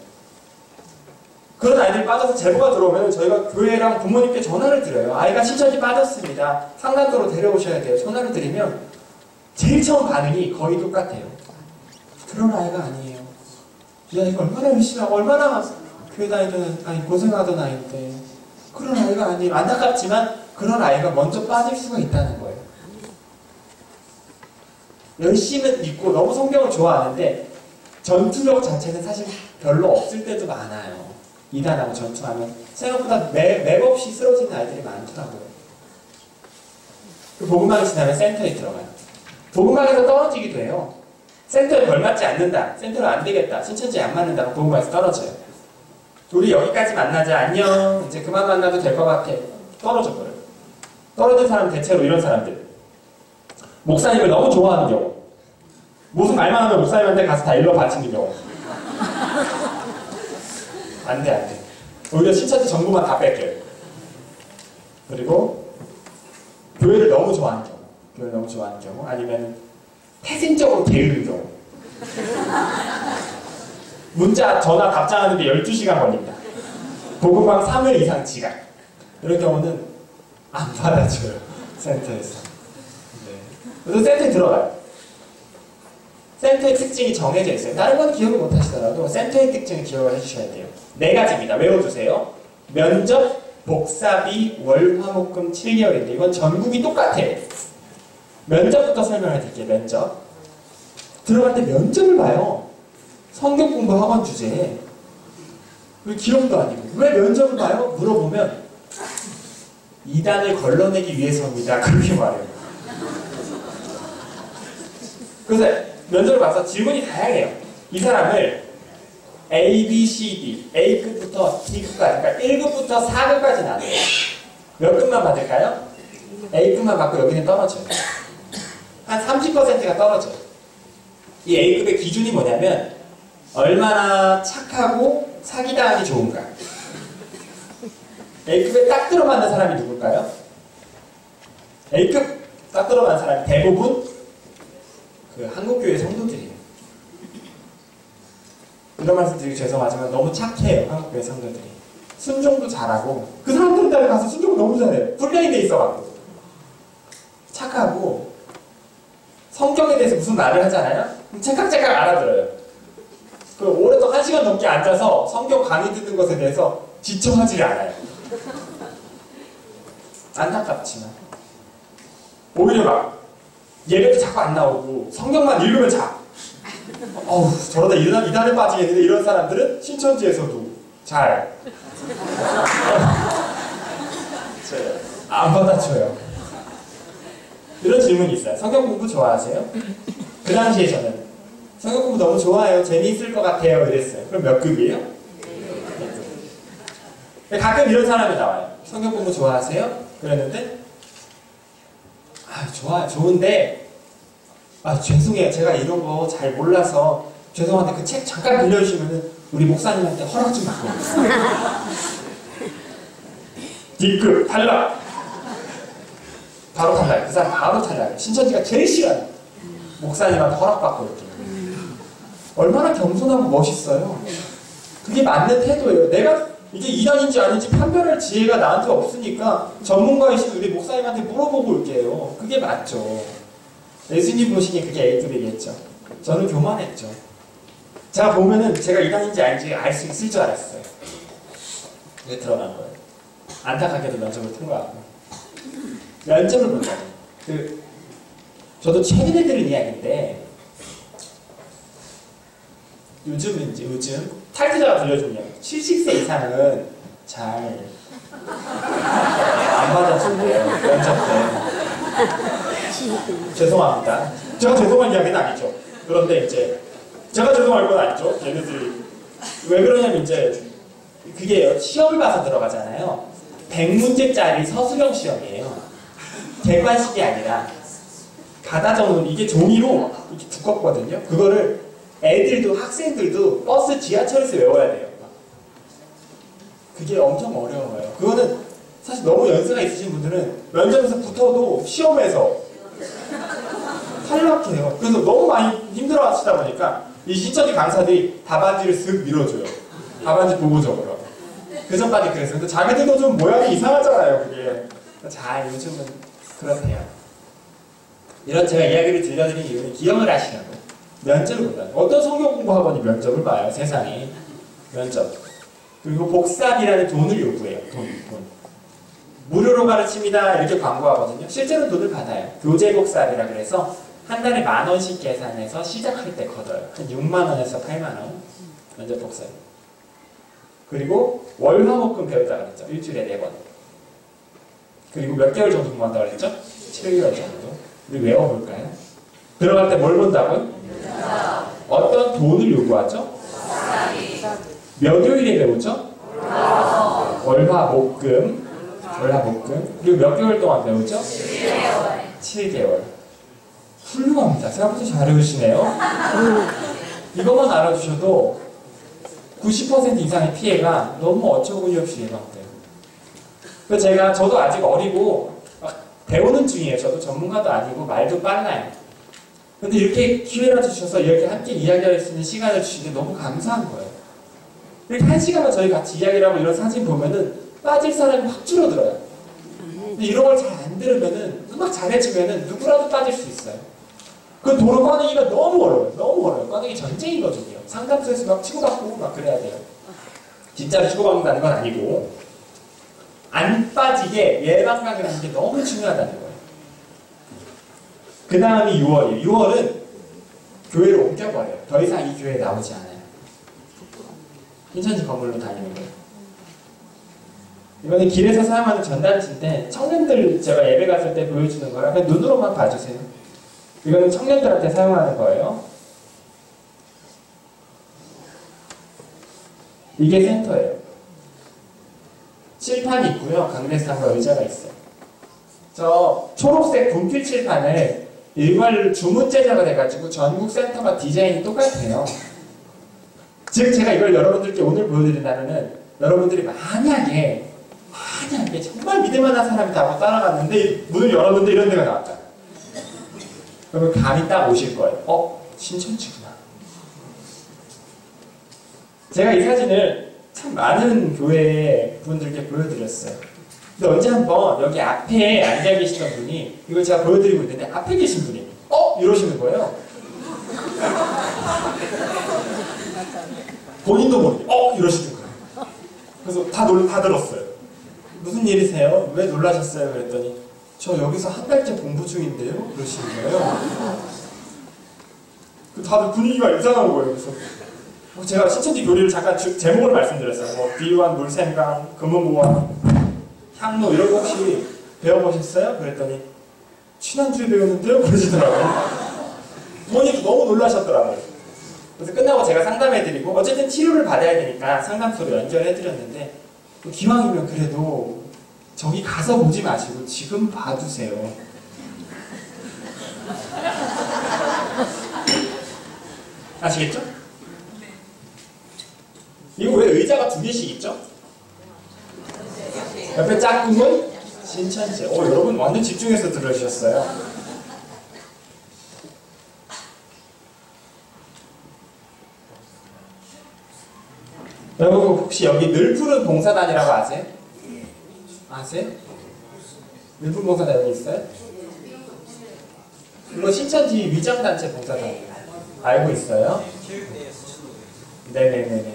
그런 아이들이 빠져서 제보가 들어오면 저희가 교회랑 부모님께 전화를 드려요. 아이가 신천지 빠졌습니다. 상담소로 데려오셔야 돼요. 전화를 드리면 제일 처음 반응이 거의 똑같아요. 그런 아이가 아니에요. 이 아이가 얼마나 열심히 하고 얼마나 교회 다니던 아이 고생하던 아이인데 그런 아이가 아니에요. 안타깝지만 그런 아이가 먼저 빠질 수가 있다는 거예요. 열심히 믿고 너무 성경을 좋아하는데 전투력 자체는 사실 별로 없을 때도 많아요. 이단하고 전투하면 생각보다 맥없이 쓰러지는 아이들이 많더라고요. 그 복음방에 지나면 센터에 들어가요. 복음방에서 떨어지기도 해요. 센터에 걸맞지 않는다. 센터로 안 되겠다. 신천지에 안 맞는다고 복음방에서 떨어져요. 우리 여기까지 만나자. 안녕. 이제 그만 만나도 될 것 같아. 떨어져 버려요. 떨어진 사람 대체로 이런 사람들. 목사님을 너무 좋아하는 경우. 무슨 말만 하면 목사님한테 가서 다 일러 바치는 경우. 안 돼. 오히려 신천지 정보만 다 뺏겨요. 그리고 교회를 너무 좋아하는 경우. 아니면 태생적으로 게으른 경우. 문자, 전화 답장하는데 12시간 걸린다. 복음방 3일 이상 지각. 이런 경우는 안 받아줘요. 센터에서. 네. 그래서 센터에 들어가요. 센터의 특징이 정해져 있어요. 다른 건 기억을 못 하시더라도 센터의 특징을 기억을 해주셔야 돼요. 4가지입니다. 외워두세요. 면접, 복사비, 월화목금 7개월인데 이건 전국이 똑같아요. 면접부터 설명을 드릴게요. 면접. 들어갈 때 면접을 봐요. 성경 공부 학원 주제에. 기록도 아니고. 왜 면접을 봐요? 물어보면 이단을 걸러내기 위해서입니다. 그렇게 말해요. 그래서 면접을 봐서 질문이 다양해요. 이 사람을 A, B, C, D, A급부터 D급까지, 그러니까 1급부터 4급까지 나눠요. 몇 급만 받을까요? A급만 받고 여기는 떨어져요. 한 30%가 떨어져요. 이 A급의 기준이 뭐냐면 얼마나 착하고 사기당하기 좋은가. A급에 딱 들어맞는 사람이 누굴까요? A급 딱 들어맞는 사람이 대부분 그 한국교회 성도들이에요. 이런 말씀 드리기 죄송하지만 너무 착해요. 한국교회 성도들이. 순종도 잘하고 그 사람들 따라 가서 순종 너무 잘해요. 훈련이 돼 있어갖고 착하고 성경에 대해서 무슨 말을 하잖아요? 그럼 째깍째깍 알아들어요. 그 오랫동안 1시간 넘게 앉아서 성경 강의 듣는 것에 대해서 지쳐하지 않아요. 안타깝지만 오히려 막 예배도 자꾸 안 나오고 성경만 읽으면 자. 어우 저러다 이단에 빠지겠는데 이런 사람들은 신천지에서도 잘 안 받아줘요. 이런 질문이 있어요. 성경 공부 좋아하세요? 그 당시에 저는 성경 공부 너무 좋아해요. 재미있을 것 같아요. 이랬어요. 그럼 몇 급이에요? 가끔 이런 사람이 나와요. 성경 공부 좋아하세요? 그랬는데 좋아요. 좋은데 죄송해요. 제가 이런 거 잘 몰라서 죄송한데 그 책 잠깐 빌려주시면 우리 목사님한테 허락 좀 받고 D급 탈락. 바로 탈락. 그 사람 바로 탈락. 신천지가 제일 싫어요. 목사님한테 허락받고 이렇게. 얼마나 겸손하고 멋있어요. 그게 맞는 태도예요. 내가 이게 이단인지 아닌지 판별할 지혜가 나한테 없으니까 전문가이신 우리 목사님한테 물어보고 올게요. 그게 맞죠. 예수님 보시니 그게 A급이겠죠. 저는 교만했죠. 제가 보면은 제가 이단인지 아닌지 알 수 있을 줄 알았어요. 왜 들어간 거예요. 안타깝게도 면접을 통과하고. 면접을 보잖아요. 저도 최근에 들은 이야기인데 요즘 탈퇴자가 들려준 이야기. 70세 이상은 잘 안 받아준대요. 면접 때. 죄송합니다. 제가 죄송한 이야기는 아니죠. 그런데 이제 제가 죄송할 건 아니죠. 얘네들이 왜 그러냐면 이제 그게 시험을 봐서 들어가잖아요. 100문제짜리 서술형 시험이에요. 객관식이 아니라 가다 적는 이게 종이로 이렇게 두껍거든요. 그거를 애들도 학생들도 버스 지하철에서 외워야 돼요. 그게 엄청 어려워요. 그거는 사실 너무 연세가 있으신 분들은 면접에서 붙어도 시험에서 탈락해요. 그래서 너무 많이 힘들어 하시다 보니까 이 신천지 강사들이 답안지를 쓱 밀어줘요. 답안지 보고적으로. 그 전까지 그랬어요. 근데 자기들도 좀 모양이 이상하잖아요. 그게. 요즘은 그렇대요. 이런 제가 이야기를 들려드린 이유는 기억을 하시라고. 면접을 본다는. 어떤 성경 공부학원이 면접을 봐요. 세상에. 면접. 그리고 복사비라는 돈을 요구해요. 돈. 무료로 가르칩니다. 이렇게 광고하거든요. 실제로 돈을 받아요. 교재 복사비라 그래서 한 달에 10,000원씩 계산해서 시작할 때 걷어요. 한 60,000원에서 80,000원. 면접 복사비. 그리고 월화목금 배웠다고 그랬죠. 일주일에 4번. 그리고 몇 개월 정도 공부한다고 그랬죠? 7개월 정도. 우리 외워볼까요? 들어갈 때 뭘 본다고요? 어떤 돈을 요구하죠? 몇 요일에 배우죠? 월화목금. 그리고 몇 개월 동안 배우죠? 7개월. 훌륭합니다. 생각보다 잘 외우시네요. 이것만 알아주셔도 90% 이상의 피해가 너무 어처구니 없이 예방돼요. 그래서 저도 아직 어리고 배우는 중이에요. 저도 전문가도 아니고 말도 빨라요. 근데 이렇게 기회를 주셔서 이렇게 함께 이야기할 수 있는 시간을 주시는 게 너무 감사한 거예요. 이렇게 1시간만 저희 같이 이야기를 하고 이런 사진 보면은 빠질 사람이 확 줄어들어요. 근데 이런 걸 잘 안 들으면은 음악 잘해주면은 누구라도 빠질 수 있어요. 그 도로 꺼내기가 너무 어려워요. 꺼내기 전쟁이거든요. 상담소에서 막 치고받고 막 그래야 돼요. 진짜로 치고받는다는 건 아니고 안 빠지게 예방각을 하는 게 너무 중요하다는 거예요. 그 다음이 6월이에요. 6월은 교회로 옮겨버려요. 더 이상 이 교회에 나오지 않아요. 신천지 건물로 다니는 거예요. 이거는 길에서 사용하는 전단지인데 청년들 제가 예배 갔을 때 보여주는 거라 그냥 눈으로만 봐주세요. 이거는 청년들한테 사용하는 거예요. 이게 센터예요. 칠판이 있고요. 강대상과 의자가 있어요. 저 초록색 분필 칠판을 일괄 주문 제작을 해가지고 전국 센터가 디자인이 똑같아요. 즉 제가 이걸 여러분들께 오늘 보여드린다면은 여러분들이 만약에 정말 믿을만한 사람이 다 따라갔는데 문을 열었는데 이런 데가 나왔다. 그러면 감이 딱 오실 거예요. 신천지구나. 제가 이 사진을 참 많은 교회 분들께 보여드렸어요. 근데 언제 한번 여기 앞에 앉아 계시던 분이 이걸 제가 보여드리고 있는데 앞에 계신 분이 이러시는 거예요. 본인도 모르게 이러시는 거예요. 그래서 다 들었어요. 무슨 일이세요? 왜 놀라셨어요? 그랬더니 저 여기서 한 달째 공부 중인데요? 그러시는 거예요. 다들 분위기가 이상한 거예요. 그래서 제가 신천지 교리를 잠깐 제목을 말씀드렸어요. 비유한 물샘강, 금은보화, 향로 이런 거 혹시 배워보셨어요? 그랬더니 지난주에 배웠는데요? 그러시더라고요. 부모님도 너무 놀라셨더라고요. 그래서 끝나고 제가 상담해드리고 어쨌든 치료를 받아야 되니까 상담소로 연결해드렸는데 기왕이면 그래도 저기 가서 보지 마시고 지금 봐두세요. 아시겠죠? 이거 왜 의자가 2개씩 있죠? 옆에 짝꿍은 신천지. 여러분 완전 집중해서 들으셨어요. 혹시 여기 늘푸른 봉사단이라고 아세요? 아세요? 늘푸른 봉사단 여기 있어요? 이거 신천지 위장단체 봉사단 알고 있어요? 네네네네.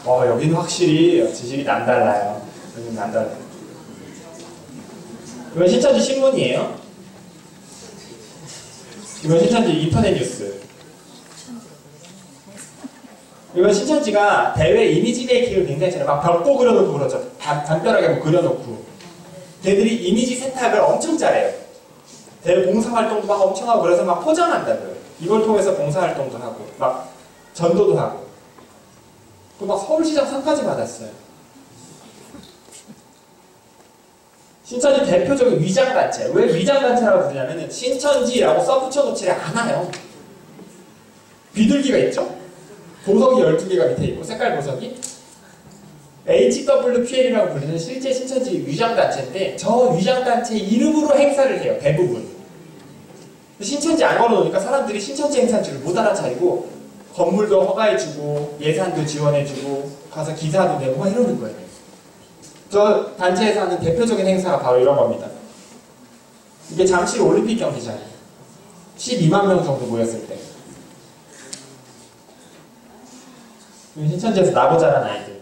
여기는 확실히 지식이 남달라요. 여기는 남달라요. 이건 신천지 신문이에요. 이건 신천지 인터넷 뉴스. 이건 신천지가 대외 이미지 메이킹을 굉장히 잘해요. 막 벽도 그려놓고 그러죠. 담벼락에 뭐 그려놓고. 걔들이 이미지 세탁을 엄청 잘해요. 대외 봉사활동도 막 엄청 하고 그래서 막 포장한다고요. 이걸 통해서 봉사활동도 하고 막 전도도 하고 또 막 서울시장 상까지 받았어요. 신천지 대표적인 위장단체. 왜 위장단체라고 부르냐면 신천지라고 써붙여놓지를 않아요. 비둘기가 있죠? 보석이 12개가 밑에 있고 색깔 보석이 HWPL이라고 불리는 실제 신천지 위장단체인데 저 위장단체 이름으로 행사를 해요. 대부분. 신천지 안 걸어놓으니까 사람들이 신천지 행사인 줄 못 알아차리고 건물도 허가해주고 예산도 지원해주고 가서 기사도 내고 막 이러는 거예요. 저 단체에서 하는 대표적인 행사가 바로 이런 겁니다. 이게 잠실 올림픽 경기장이에요. 12만 명 정도 모였을 때. 신천지에서 나고 자란 아이들.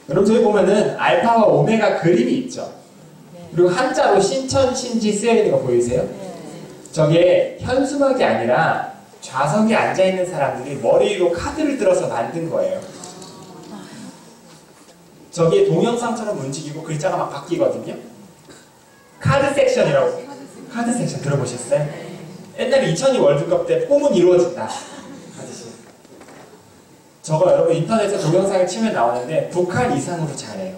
여러분 저기 보면은 알파와 오메가 그림이 있죠. 그리고 한자로 신천, 신지 쓰여있는 거 보이세요? 저게 현수막이 아니라 좌석에 앉아있는 사람들이 머리 위로 카드를 들어서 만든 거예요. 저게 동영상처럼 움직이고 글자가 막 바뀌거든요. 카드 섹션이라고. 카드 섹션 들어보셨어요? 옛날에 2002 월드컵 때 폼은 이루어진다 하듯이. 저거 여러분 인터넷에 동영상을 치면 나오는데 북한 이상으로 잘해요.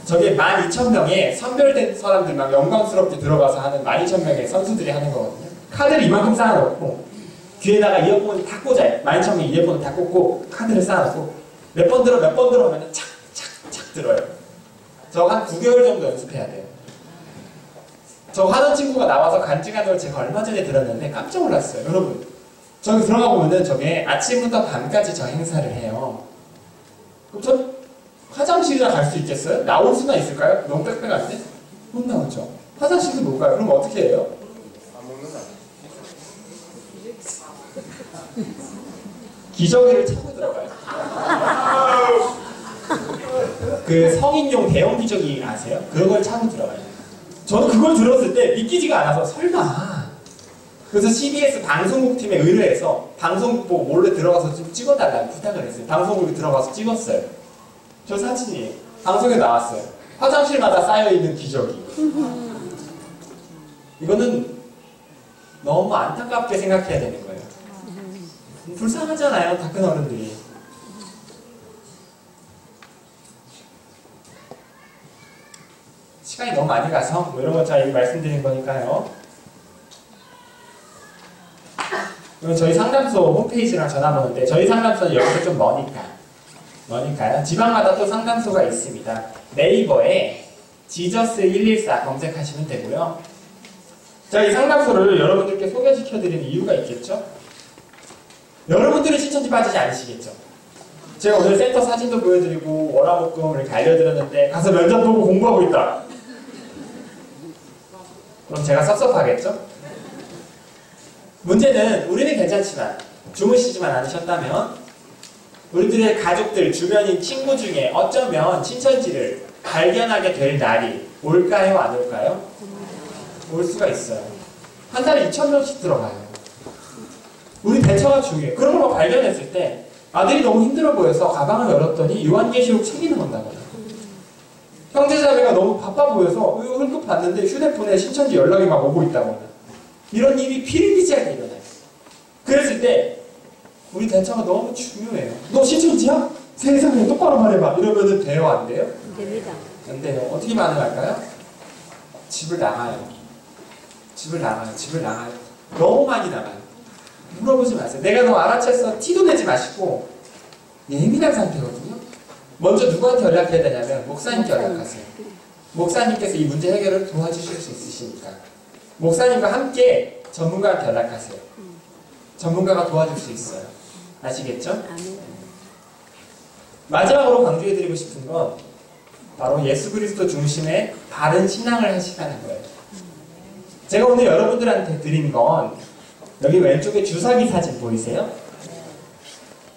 저게 12,000명의 선별된 사람들만 영광스럽게 들어가서 하는 12,000명의 선수들이 하는 거거든요. 카드를 이만큼 쌓아놓고 귀에다가 이어폰을 다 꽂아요. 12,000명이 이어폰을 다 꽂고 카드를 쌓아놓고 몇 번 들어 하면 착착착 들어요. 저거 한 9개월 정도 연습해야 돼요. 저 하던 친구가 나와서 간증하는 걸 제가 얼마 전에 들었는데 깜짝 놀랐어요. 여러분 저기 들어가 보면은 저게 아침부터 밤까지 저 행사를 해요. 그럼 저 화장실이나 갈 수 있겠어요? 나올 수나 있을까요? 너무 빽빽한데? 못 나오죠. 화장실도 못 가요. 그럼 어떻게 해요? 안 먹는다. 기저귀를 차고 들어가요. 그 성인용 대형 기저귀 아세요? 그걸 차고 들어가요. 저는 그걸 들었을 때 믿기지가 않아서 설마. 그래서 CBS 방송국 팀에 의뢰해서 방송국 보고 몰래 들어가서 좀 찍어달라고 부탁을 했어요. 방송국에 들어가서 찍었어요. 저 사진이 방송에 나왔어요. 화장실마다 쌓여있는 기저귀. 이거는 너무 안타깝게 생각해야 되는 거예요. 불쌍하잖아요, 다 큰 어른들이. 시간이 너무 많이 가서 뭐 이런 거 잘 말씀드린 거니까요. 그럼 저희 상담소 홈페이지랑 전화번호인데 저희 상담소는 여기서 좀 머니까요. 지방마다 또 상담소가 있습니다. 네이버에 지저스114 검색하시면 되고요. 자, 이 상담소를 여러분들께 소개시켜드리는 이유가 있겠죠? 여러분들은 신천지 빠지지 않으시겠죠? 제가 오늘 센터 사진도 보여드리고 월화목금을 이렇게 알려드렸는데 가서 면접 보고 공부하고 있다. 그럼 제가 섭섭하겠죠? 문제는 우리는 괜찮지만 주무시지만 않으셨다면 우리들의 가족들, 주변인 친구 중에 어쩌면 신천지를 발견하게 될 날이 올까요? 안 올까요? 올 수가 있어요. 한 달에 2,000명씩 들어가요. 우리 대처가 중요해요. 그런 걸 발견했을 때 아들이 너무 힘들어 보여서 가방을 열었더니 요한계시록 책이 나온다거나 형제자매가 너무 바빠 보여서 헐급 봤는데 휴대폰에 신천지 연락이 막 오고 있다거나 이런 일이 비일비재하게 일어나요. 그랬을 때 우리 대처가 너무 중요해요. 너 신천지야? 세상에 똑바로 말해봐. 이러면은 돼요? 안 돼요? 됩니다. 안 돼요. 어떻게 반응할까요? 집을 나가요. 집을 나가요. 너무 많이 나가요. 물어보지 마세요. 내가 너 알아챘어. 티도 내지 마시고 예민한 상태거든요. 먼저 누구한테 연락해야 되냐면 목사님께 연락하세요. 목사님께서 이 문제 해결을 도와주실 수 있으시니까 목사님과 함께 전문가한테 연락하세요. 전문가가 도와줄 수 있어요. 아시겠죠? 아멘. 마지막으로 강조해드리고 싶은 건 바로 예수 그리스도 중심의 바른 신앙을 하시라는 거예요. 제가 오늘 여러분들한테 드린 건 여기 왼쪽에 주사기 사진 보이세요?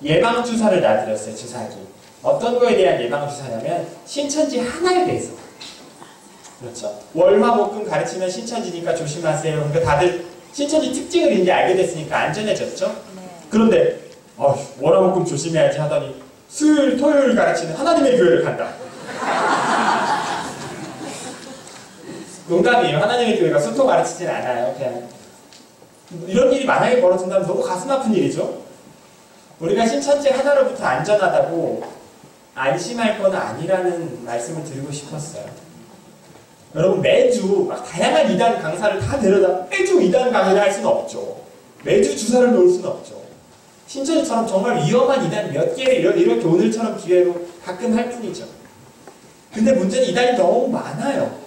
예방주사를 놔드렸어요. 주사기. 어떤 거에 대한 예방주사냐면 신천지 하나에 대해서. 그렇죠? 월화목금 가르치면 신천지니까 조심하세요. 그러니까 다들 신천지 특징을 이제 알게 됐으니까 안전해졌죠? 그런데 월화목금 조심해야지 하더니 수요일, 토요일 가르치는 하나님의 교회를 간다. 농담이에요. 하나님의 교회가 수토 가르치진 않아요. 그냥 이런 일이 만약에 벌어진다면 너무 가슴 아픈 일이죠. 우리가 신천지 하나로부터 안전하다고 안심할 건 아니라는 말씀을 드리고 싶었어요. 여러분 매주 막 다양한 이단 강사를 다 데려다 매주 이단 강의를 할 수는 없죠. 매주 주사를 놓을 수는 없죠. 신천지처럼 정말 위험한 이단 몇 개 이렇게 오늘처럼 기회로 가끔 할 뿐이죠. 근데 문제는 이단이 너무 많아요.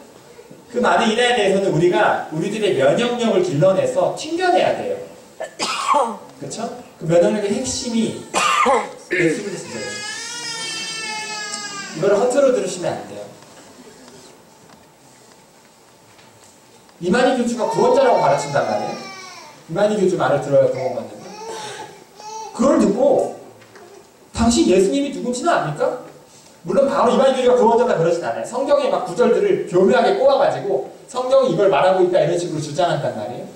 그 많은 이단에 대해서는 우리가 우리들의 면역력을 길러내서 튕겨내야 돼요. 그렇죠? 그 면역력의 핵심이 예수 그리스도예요. 이걸 허투루 들으시면 안 돼요. 이만희 교주가 구원자라고 가르친단 말이에요. 이만희 교주 말을 들어야 경험받는데 그걸 듣고 당신 예수님이 누군지는 압니까? 물론 바로 이만희 교주가 구원자다 그러진 않아요. 성경에 막 구절들을 교묘하게 꼬아가지고 성경이 이걸 말하고 있다 이런 식으로 주장한단 말이에요.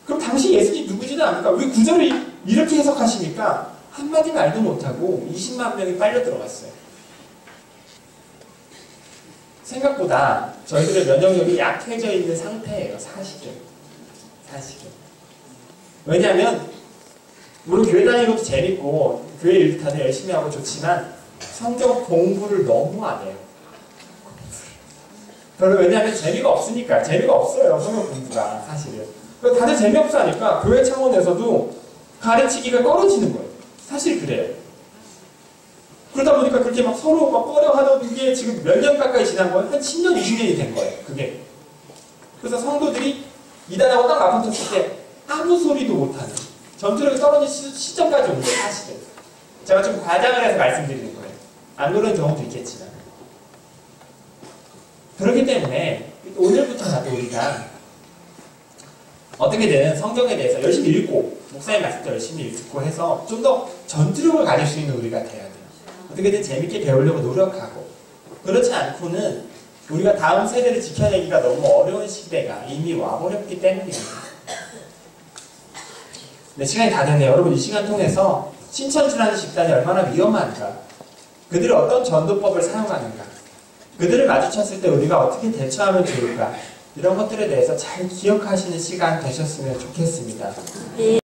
그럼 당신 예수님 누구지는 압니까? 왜 구절을 이렇게 해석하십니까? 한마디 말도 못하고 20만 명이 빨려 들어갔어요. 생각보다 저희들의 면역력이 약해져 있는 상태예요. 사실은. 왜냐하면 물론 교회 다니는 것도 재밌고 교회 일도 다들 열심히 하고 좋지만 성경 공부를 너무 안 해요. 별로 왜냐하면 재미가 없으니까. 재미가 없어요. 성경 공부가 사실은. 다들 재미없어 하니까 교회 차원에서도 가르치기가 떨어지는 거예요. 사실 그래요. 그러다 보니까 그렇게 막 서로 막 꺼려 하던 게 지금 몇 년 가까이 지난 거예요. 한 10년, 20년이 된 거예요. 그게. 그래서 성도들이 이단하고 딱 맞붙었을 때 아무 소리도 못하는 전투력이 떨어진 시점까지 온 거예요. 사실은. 제가 좀 과장을 해서 말씀드리는 거예요. 안 그런 경우도 있겠지만. 그렇기 때문에 오늘부터라도 우리가 어떻게든 성경에 대해서 열심히 읽고 목사님 말씀도 열심히 읽고 해서 좀 더 전투력을 가질 수 있는 우리가 돼야 돼요. 어떻게든 재밌게 배우려고 노력하고 그렇지 않고는 우리가 다음 세대를 지켜내기가 너무 어려운 시대가 이미 와버렸기 때문이에요. 네, 시간이 다 됐네요. 여러분 이 시간 통해서 신천지라는 집단이 얼마나 위험한가, 그들이 어떤 전도법을 사용하는가, 그들을 마주쳤을 때 우리가 어떻게 대처하면 좋을까, 이런 것들에 대해서 잘 기억하시는 시간 되셨으면 좋겠습니다.